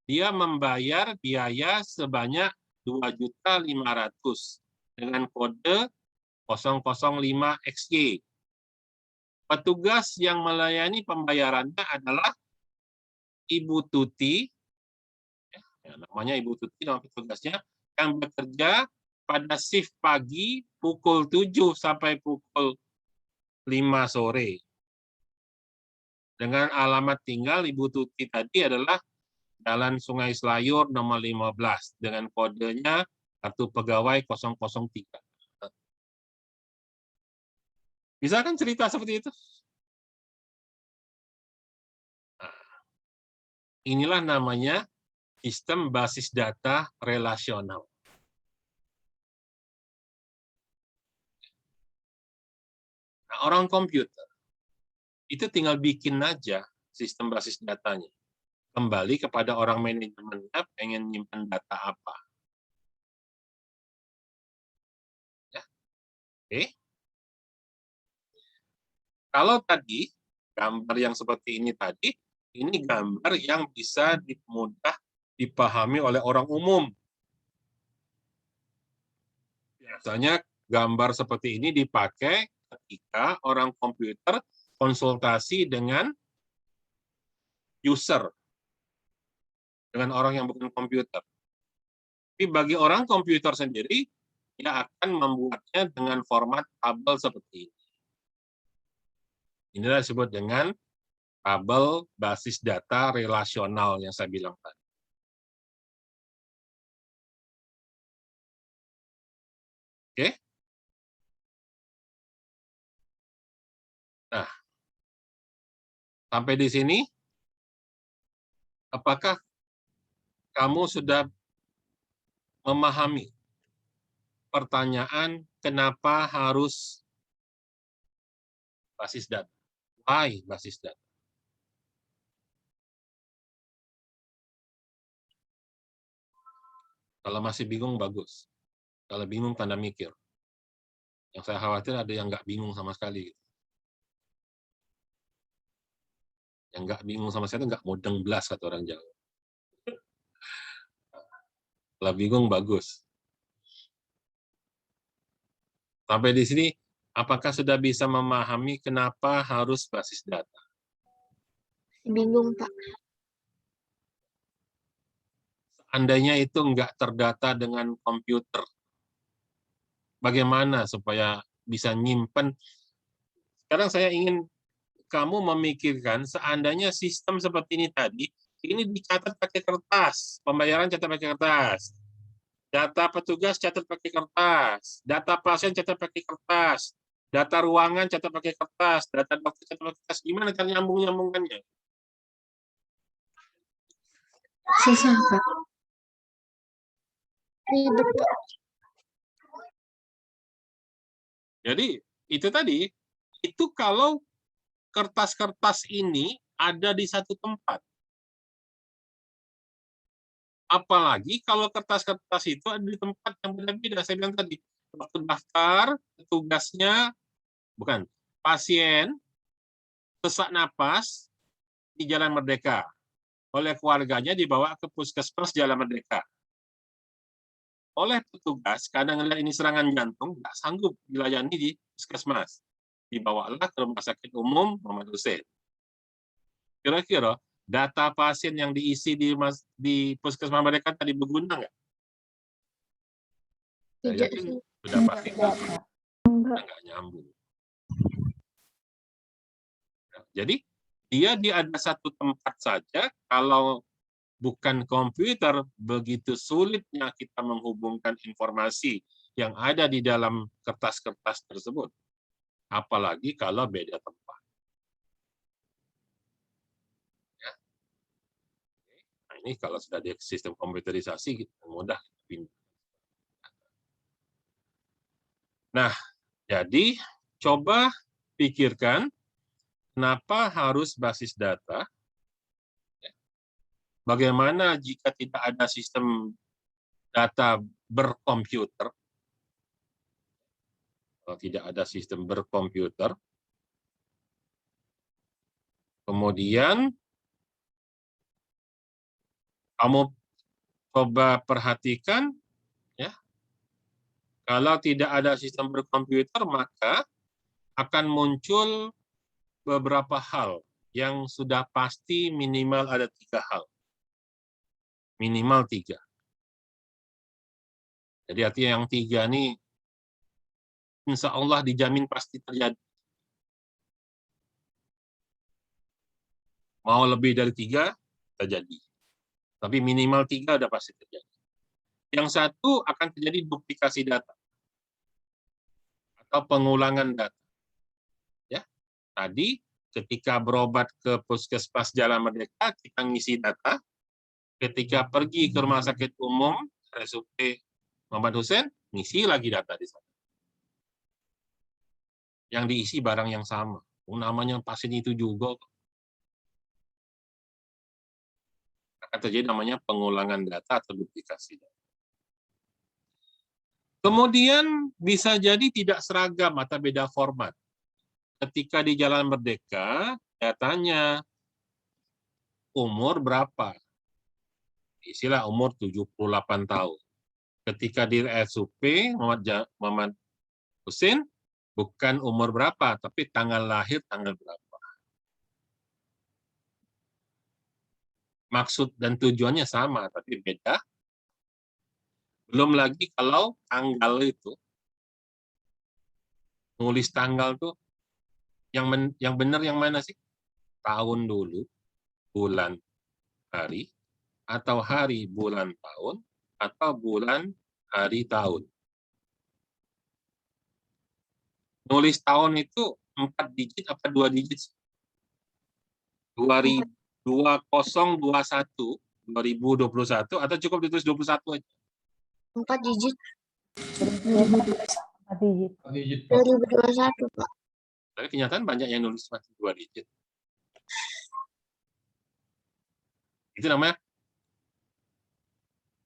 dia membayar biaya sebanyak 2.500.000 dengan kode 005XY. Petugas yang melayani pembayarannya adalah Ibu Tuti, ya, namanya Ibu Tuti, nama petugasnya, yang bekerja pada shift pagi pukul 7 sampai pukul 5 sore. Dengan alamat tinggal Ibu Tuti tadi adalah Jalan Sungai Selayur nomor 15 dengan kodenya kartu pegawai 003. Bisa kan cerita seperti itu? Nah, inilah namanya sistem basis data relasional. Nah, orang komputer itu tinggal bikin aja sistem basis datanya. Kembali kepada orang manajemennya pengen nyimpen data apa. Ya. Oke. Kalau tadi gambar yang seperti ini tadi, ini gambar yang bisa mudah dipahami oleh orang umum. Biasanya gambar seperti ini dipakai ketika orang komputer konsultasi dengan user, dengan orang yang bukan komputer. Tapi bagi orang komputer sendiri, dia akan membuatnya dengan format tabel seperti ini. Inilah disebut dengan tabel basis data relasional yang saya bilang tadi. Oke? Nah, sampai di sini, apakah kamu sudah memahami pertanyaan kenapa harus basis data? Why basis data? Kalau masih bingung, bagus. Kalau bingung, tanda mikir. Yang saya khawatir ada yang nggak bingung sama sekali. Yang nggak bingung sama sekali, nggak mudeng belas, kata orang Jawa. Kalau bingung, bagus. Sampai di sini, apakah sudah bisa memahami kenapa harus basis data? Bingung, Pak. Seandainya itu nggak terdata dengan komputer, bagaimana supaya bisa nyimpen? Sekarang saya ingin kamu memikirkan, seandainya sistem seperti ini tadi, ini dicatat pakai kertas, pembayaran catat pakai kertas, data petugas catat pakai kertas, data pasien catat pakai kertas, data ruangan catat pakai kertas, data dokter catat pakai kertas. Gimana cara nyambung-nyambungkannya? Susah, Pak. Ribet, Pak. Jadi, itu tadi, itu kalau kertas-kertas ini ada di satu tempat. Apalagi kalau kertas-kertas itu ada di tempat yang berbeda. Saya bilang tadi, waktu daftar, petugasnya, bukan, pasien sesak napas di Jalan Merdeka. Oleh keluarganya dibawa ke puskesmas Jalan Merdeka. Oleh petugas, kadang ngelihat ini serangan jantung, nggak sanggup dilayani di puskesmas. Dibawalah ke Rumah Sakit Umum Muhammad Hussein. Kira-kira data pasien yang diisi di puskesmas mereka tadi berguna nggak? Saya Tidak yakin sih. sudah pasti nggak nyambung. Jadi dia ada satu tempat saja. Kalau bukan komputer, begitu sulitnya kita menghubungkan informasi yang ada di dalam kertas-kertas tersebut. Apalagi kalau beda tempat. Ya. Nah, ini kalau sudah di sistem komputerisasi, mudah pindah. Nah, jadi coba pikirkan kenapa harus basis data. Bagaimana jika tidak ada sistem data berkomputer? Kalau tidak ada sistem berkomputer, kemudian kamu coba perhatikan, ya, kalau tidak ada sistem berkomputer, maka akan muncul beberapa hal yang sudah pasti minimal ada 3 hal. Minimal 3. Jadi artinya yang 3 ini insya Allah dijamin pasti terjadi. Mau lebih dari 3, terjadi. Tapi minimal 3 udah pasti terjadi. Yang satu akan terjadi duplikasi data atau pengulangan data. Ya, tadi ketika berobat ke puskesmas Jalan Merdeka, kita ngisi data. Ketika pergi ke rumah sakit umum RSUP Muhammad Hussein, ngisi lagi data di sana. Yang diisi barang yang sama. Namanya pasien itu juga. Akan terjadi namanya pengulangan data atau duplikasi data. Kemudian bisa jadi tidak seragam atau beda format. Ketika di Jalan Merdeka, datanya umur berapa? Isilah umur 78 tahun. Ketika di RSUP Muhammad Hussein, bukan umur berapa, tapi tanggal lahir tanggal berapa. Maksud dan tujuannya sama, tapi beda. Belum lagi kalau tanggal itu, nulis tanggal tuh, yang benar yang mana sih? Tahun dulu, bulan, hari, atau hari, bulan, tahun, atau bulan, hari, tahun. Nulis tahun itu 4 digit apa 2 digit? 2021 atau cukup ditulis 21 aja? 4 digit. 4 digit. 2021, Pak. Tapi kenyataan banyak yang nulis masih 2 digit. Itu namanya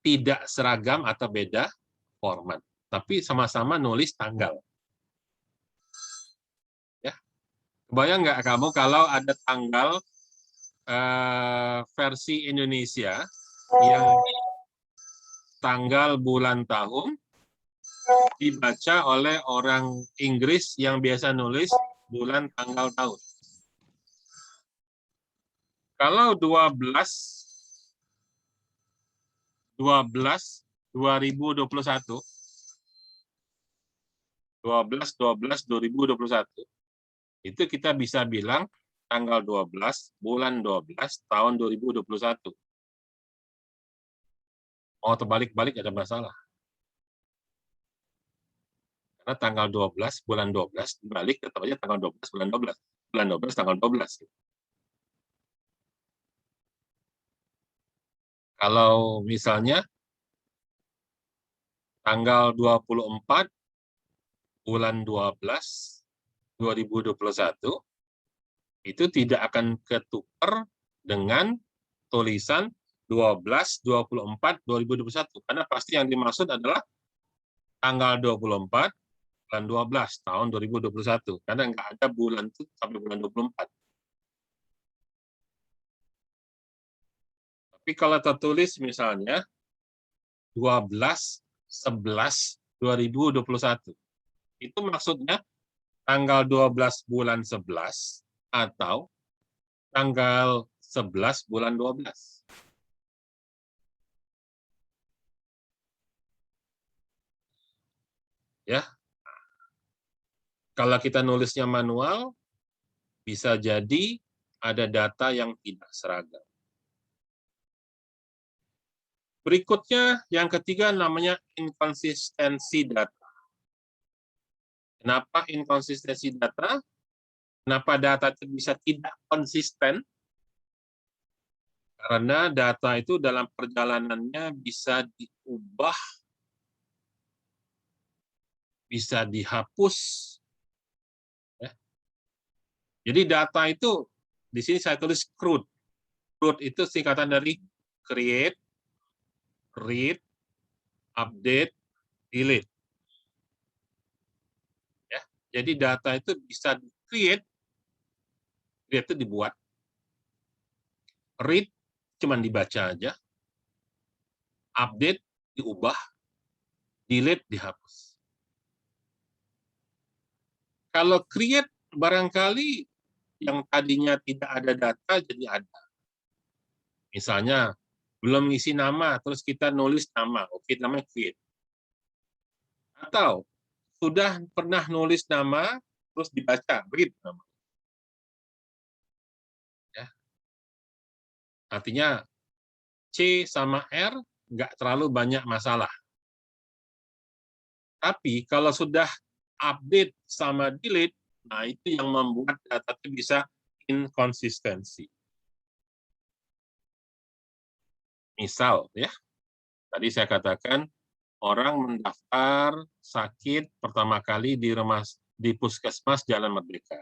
tidak seragam atau beda format, tapi sama-sama nulis tanggal. Ya, kebayang nggak kamu kalau ada tanggal versi Indonesia yang tanggal bulan tahun dibaca oleh orang Inggris yang biasa nulis bulan tanggal tahun. Kalau 12/12/2021 itu kita bisa bilang tanggal 12 bulan 12 tahun 2021. Mau terbalik-balik ada masalah. Karena tanggal 12 bulan 12 dibalik tetap aja tanggal 12 bulan 12. Bulan 12 tanggal 12. Kalau misalnya tanggal 24 bulan 12 2021 itu tidak akan ketukar dengan tulisan 12/24/2021 karena pasti yang dimaksud adalah tanggal 24 bulan 12 tahun 2021 karena nggak ada bulan itu sampai bulan 24. Tapi kalau tertulis misalnya 12/11/2021 itu maksudnya tanggal 12 bulan 11 atau tanggal 11 bulan 12. Ya. Kalau kita nulisnya manual, bisa jadi ada data yang tidak seragam. Berikutnya, yang ketiga namanya inkonsistensi data. Kenapa inkonsistensi data? Kenapa data itu bisa tidak konsisten? Karena data itu dalam perjalanannya bisa diubah, bisa dihapus. Ya. Jadi data itu, di sini saya tulis CRUD. CRUD itu singkatan dari create, read, update, delete. Ya. Jadi data itu bisa di-create, create itu dibuat, read cuman dibaca aja, update diubah, delete dihapus. Kalau create barangkali yang tadinya tidak ada data jadi ada. Misalnya belum ngisi nama, terus kita nulis nama, oke namanya create. Atau sudah pernah nulis nama, terus dibaca, read nama. Ya. Artinya C sama R nggak terlalu banyak masalah. Tapi kalau sudah update sama delete, nah itu yang membuat data itu bisa inkonsistensi. Misal, ya, tadi saya katakan orang mendaftar sakit pertama kali di Puskesmas Jalan Merdeka.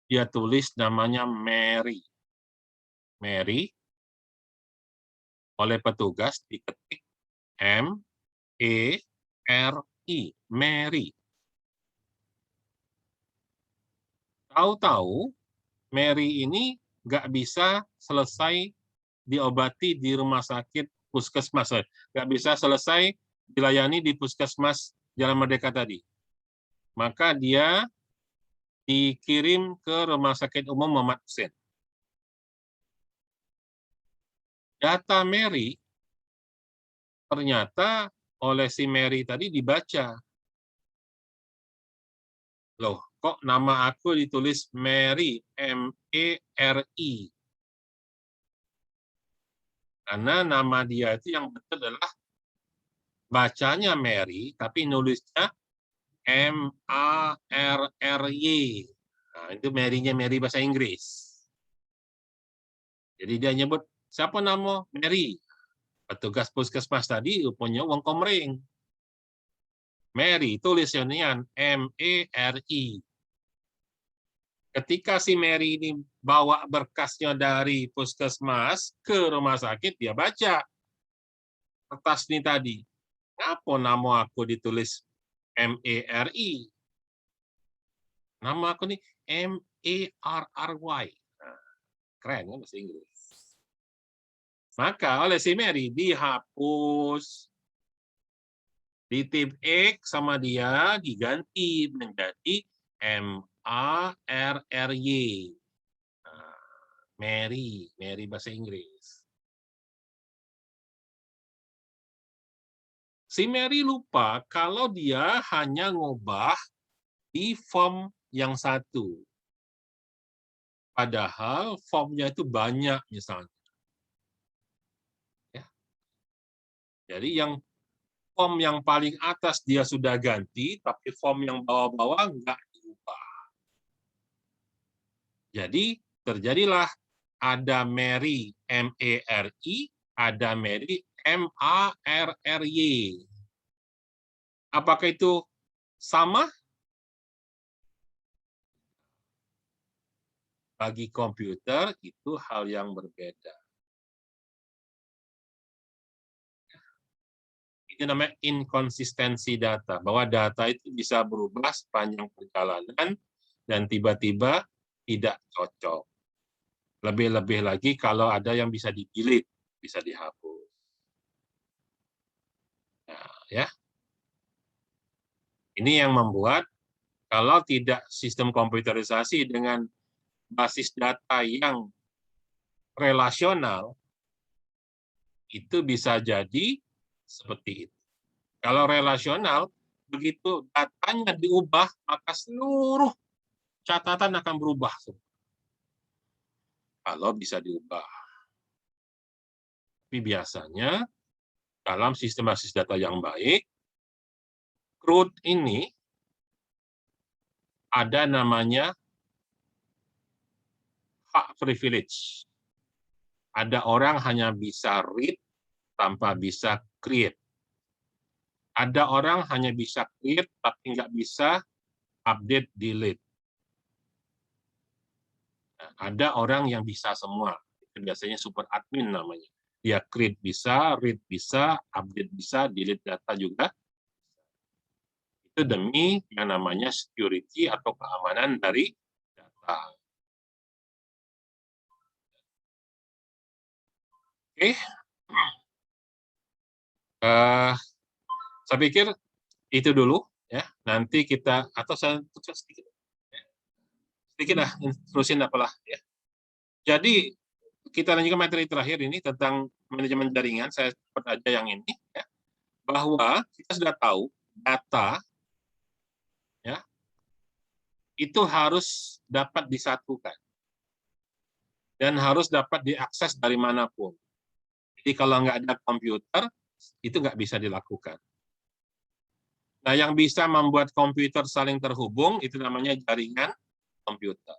Dia tulis namanya Mary. Mary, oleh petugas diketik M-E-R-I, Mary. Tahu-tahu Mary ini nggak bisa selesai diobati di rumah sakit Puskesmas, nggak bisa selesai dilayani di Puskesmas Jalan Merdeka tadi. Maka dia dikirim ke Rumah Sakit Umum Muhammad Hussein. Data Mary ternyata oleh si Mary tadi dibaca. Loh, kok nama aku ditulis Mary, M-E-R-I? Karena nama dia itu yang betul adalah bacanya Mary, tapi nulisnya M-A-R-R-Y. Nah, itu Mary-nya Mary bahasa Inggris. Jadi dia nyebut, siapa nama? Mary. Petugas puskesmas tadi punya uang komering. Mary, tulisannya M-E-R-I. Ketika si Mary ini bawa berkasnya dari puskesmas ke rumah sakit, dia baca kertas ini tadi. Apa nama aku ditulis M-E-R-I? Nama aku nih M-E-R-R-Y. Nah, keren kan bahasa Inggris. Maka oleh si Mary dihapus, di tip X sama dia diganti menjadi M-A-R-R-Y. Nah, Mary, Mary bahasa Inggris. Si Mary lupa kalau dia hanya ngubah di form yang satu. Padahal formnya itu banyak misalnya. Ya. Jadi yang form yang paling atas dia sudah ganti, tapi form yang bawah-bawah nggak diubah. Jadi terjadilah ada Mary M-E-R-I, ada Mary M-A-R-R-Y. Apakah itu sama? Bagi komputer itu hal yang berbeda. Itu namanya inkonsistensi data, bahwa data itu bisa berubah sepanjang perjalanan dan tiba-tiba tidak cocok. Lebih-lebih lagi kalau ada yang bisa di-delete, bisa dihapus. Nah, ya. Ini yang membuat kalau tidak sistem komputerisasi dengan basis data yang relasional, itu bisa jadi seperti itu. Kalau relasional, begitu datanya diubah, maka seluruh catatan akan berubah. Kalau bisa diubah. Tapi biasanya, dalam sistem basis data yang baik, CRUD ini ada namanya hak privilege. Ada orang hanya bisa read tanpa bisa create. Ada orang hanya bisa create tapi nggak bisa update delete. Nah, ada orang yang bisa semua. Itu biasanya super admin namanya. Dia create bisa, read bisa, update bisa, delete data juga. Itu demi yang namanya security atau keamanan dari data. Oke, saya pikir itu dulu ya. Nanti kita atau saya sedikit lah terusin apalah ya. Jadi kita lanjutkan materi terakhir ini tentang manajemen jaringan. Saya dapat aja yang ini ya, bahwa kita sudah tahu data ya itu harus dapat disatukan. dan harus dapat diakses dari manapun. Jadi kalau nggak ada komputer, itu nggak bisa dilakukan. Nah, yang bisa membuat komputer saling terhubung, itu namanya jaringan komputer.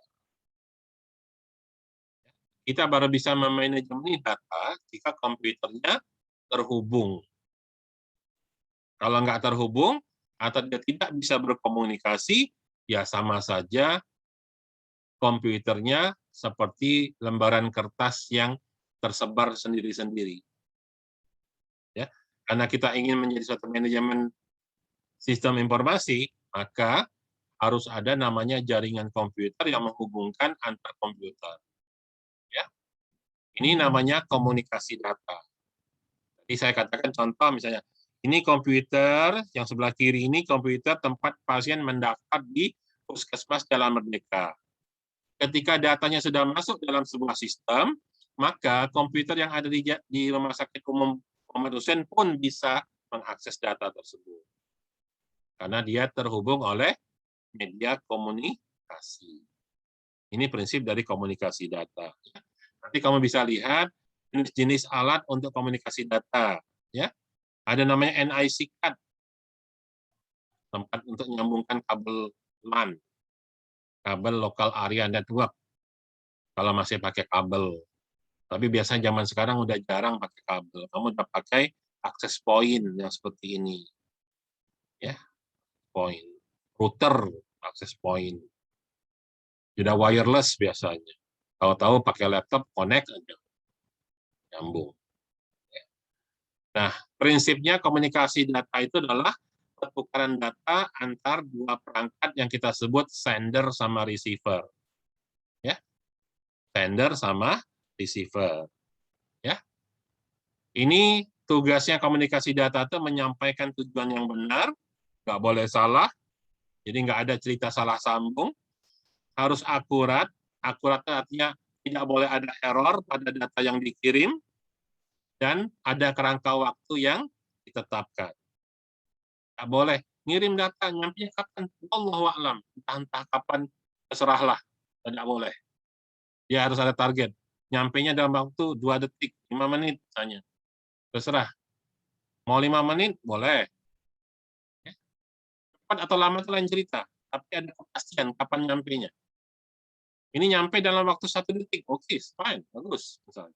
Kita baru bisa memanajemen data jika komputernya terhubung. Kalau nggak terhubung, atau dia tidak bisa berkomunikasi, ya sama saja komputernya seperti lembaran kertas yang tersebar sendiri-sendiri. Ya, karena kita ingin menjadi suatu manajemen sistem informasi, maka harus ada namanya jaringan komputer yang menghubungkan antar komputer. Ya, ini namanya komunikasi data. Jadi saya katakan contoh misalnya, ini komputer yang sebelah kiri ini komputer tempat pasien mendaftar di Puskesmas Jalan Merdeka. Ketika datanya sudah masuk dalam sebuah sistem, maka komputer yang ada di Rumah Sakit Umum Muhammad Hussein pun bisa mengakses data tersebut. Karena dia terhubung oleh media komunikasi. Ini prinsip dari komunikasi data. Nanti kamu bisa lihat jenis-jenis alat untuk komunikasi data. Ya, ada namanya NIC card, tempat untuk menyambungkan kabel LAN, kabel local area network. Kalau masih pakai kabel. Tapi biasanya zaman sekarang udah jarang pakai kabel. Kamu udah pakai access point yang seperti ini. Ya, point. Router access point. Sudah wireless biasanya. Tahu-tahu pakai laptop, connect aja. Nyambung. Nah, prinsipnya komunikasi data itu adalah pertukaran data antar dua perangkat yang kita sebut sender sama receiver. Ya. Sender sama receiver. Ya. Ini tugasnya komunikasi data itu menyampaikan tujuan yang benar, nggak boleh salah, jadi nggak ada cerita salah sambung, harus akurat, akurat artinya tidak boleh ada error pada data yang dikirim, dan ada kerangka waktu yang ditetapkan. Nggak boleh ngirim data, nyampe kapan? Wallahu a'lam, entah kapan, terserahlah, tidak boleh. Dia harus ada target, nyampainya dalam waktu 2 detik, 5 menit misalnya. Terserah. Mau 5 menit, boleh. Cepat atau lama itu lain cerita, tapi ada kepastian kapan nyampainya. Ini nyampe dalam waktu 1 detik, oke, fine, bagus. Misalnya.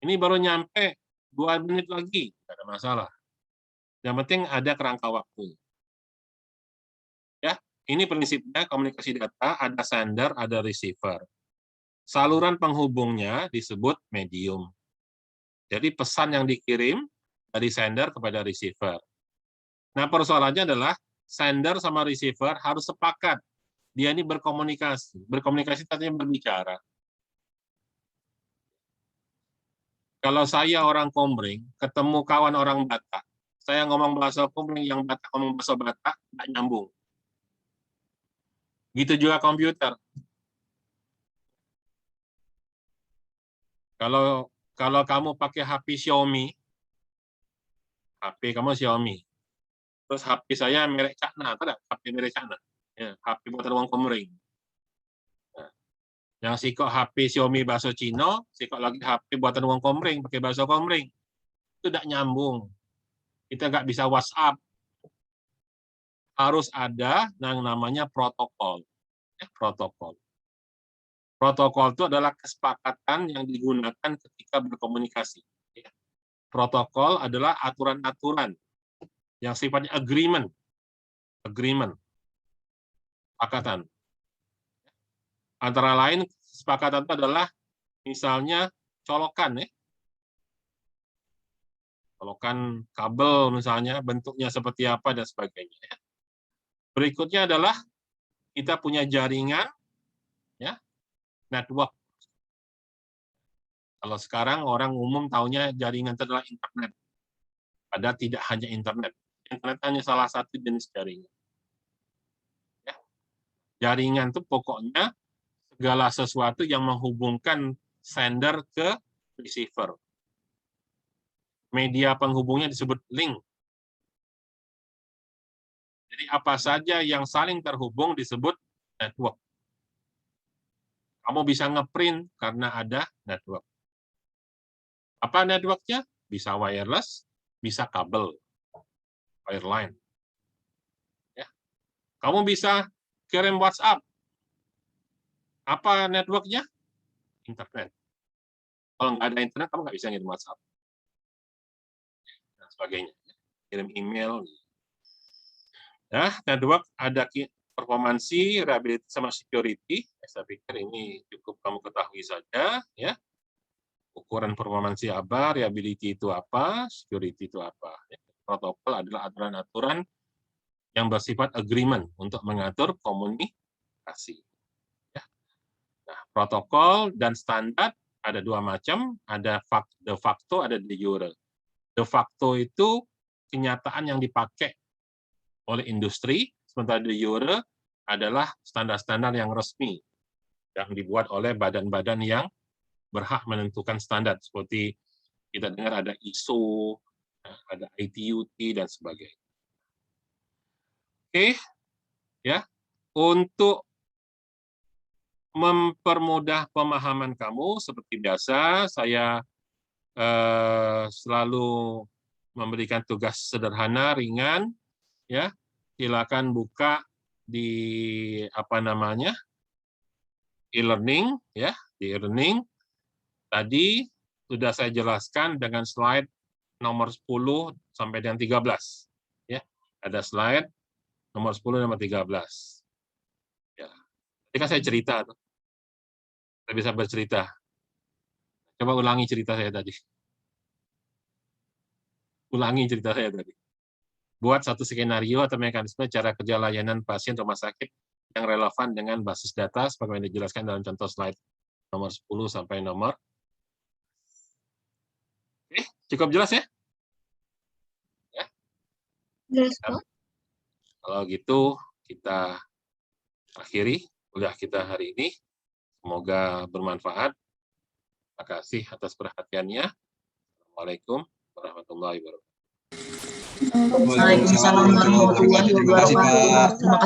Ini baru nyampe 2 menit lagi, tidak ada masalah. Yang penting ada kerangka waktu. Ya, ini prinsipnya komunikasi data, ada sender, ada receiver. Saluran penghubungnya disebut medium. Jadi pesan yang dikirim dari sender kepada receiver. Nah, persoalannya adalah sender sama receiver harus sepakat. Dia ini berkomunikasi. Berkomunikasi artinya berbicara. Kalau saya orang Komering, ketemu kawan orang Batak, saya ngomong bahasa Komering, yang Batak ngomong bahasa Batak, nggak nyambung. Gitu juga komputer. Kalau kamu pakai HP Xiaomi, HP kamu Xiaomi, terus HP saya merek Cakna, ada HP merek Cakna, ya, HP buatan orang Komering. Nah, yang sikok HP Xiaomi bahasa Cina, sikok lagi HP buatan orang Komering, pakai bahasa Komering, itu tidak nyambung. Kita nggak bisa WhatsApp. Harus ada yang namanya protokol. Protokol. Protokol itu adalah kesepakatan yang digunakan ketika berkomunikasi. Protokol adalah aturan-aturan yang sifatnya agreement. Kesepakatan. Antara lain, kesepakatan itu adalah misalnya colokan, ya. Colokan kabel misalnya, bentuknya seperti apa, dan sebagainya. Berikutnya adalah kita punya jaringan, ya, network. Kalau sekarang orang umum taunya jaringan itu adalah internet. Padahal tidak hanya internet. Internet hanya salah satu jenis jaringan. Ya. Jaringan itu pokoknya segala sesuatu yang menghubungkan sender ke receiver. Media penghubungnya disebut link. Jadi apa saja yang saling terhubung disebut network. Kamu bisa ngeprint karena ada network. Apa networknya? Bisa wireless, bisa kabel, wireline. Ya. Kamu bisa kirim WhatsApp. Apa networknya? Internet. Kalau nggak ada internet, kamu nggak bisa ngirim WhatsApp. Dan sebagainya. Kirim email. Nah, network ada performansi, reliability, sama security. Saya pikir ini cukup kamu ketahui saja. Ya. Ukuran performansi apa, reliability itu apa, security itu apa. Protokol adalah aturan-aturan yang bersifat agreement untuk mengatur komunikasi. Ya. Nah, protokol dan standar ada dua macam, ada de facto, ada de jure. De facto itu kenyataan yang dipakai oleh industri, sementara de jure adalah standar-standar yang resmi yang dibuat oleh badan-badan yang berhak menentukan standar, seperti kita dengar ada ISO, ada ITUT, dan sebagainya. Oke, ya. Untuk mempermudah pemahaman kamu, seperti biasa, saya selalu memberikan tugas sederhana, ringan, ya. Silakan buka di e-learning, ya, di e-learning. Tadi sudah saya jelaskan dengan slide nomor 10 sampai dengan 13. Ya, ada slide nomor 10 nomor 13. Ya. Tadi kan saya cerita tuh. Saya bisa bercerita. Coba ulangi cerita saya tadi. Ulangi cerita saya tadi. Buat satu skenario atau mekanisme cara kerja layanan pasien rumah sakit yang relevan dengan basis data sebagaimana dijelaskan dalam contoh slide nomor 10 sampai nomor. Oke, cukup jelas ya? Ya. Jelas, Pak. Kalau gitu kita akhiri kuliah kita hari ini. Semoga bermanfaat. Terima kasih atas perhatiannya. Assalamualaikum warahmatullahi wabarakatuh. Waalaikumsalam warahmatullahi wabarakatuh. Terima kasih.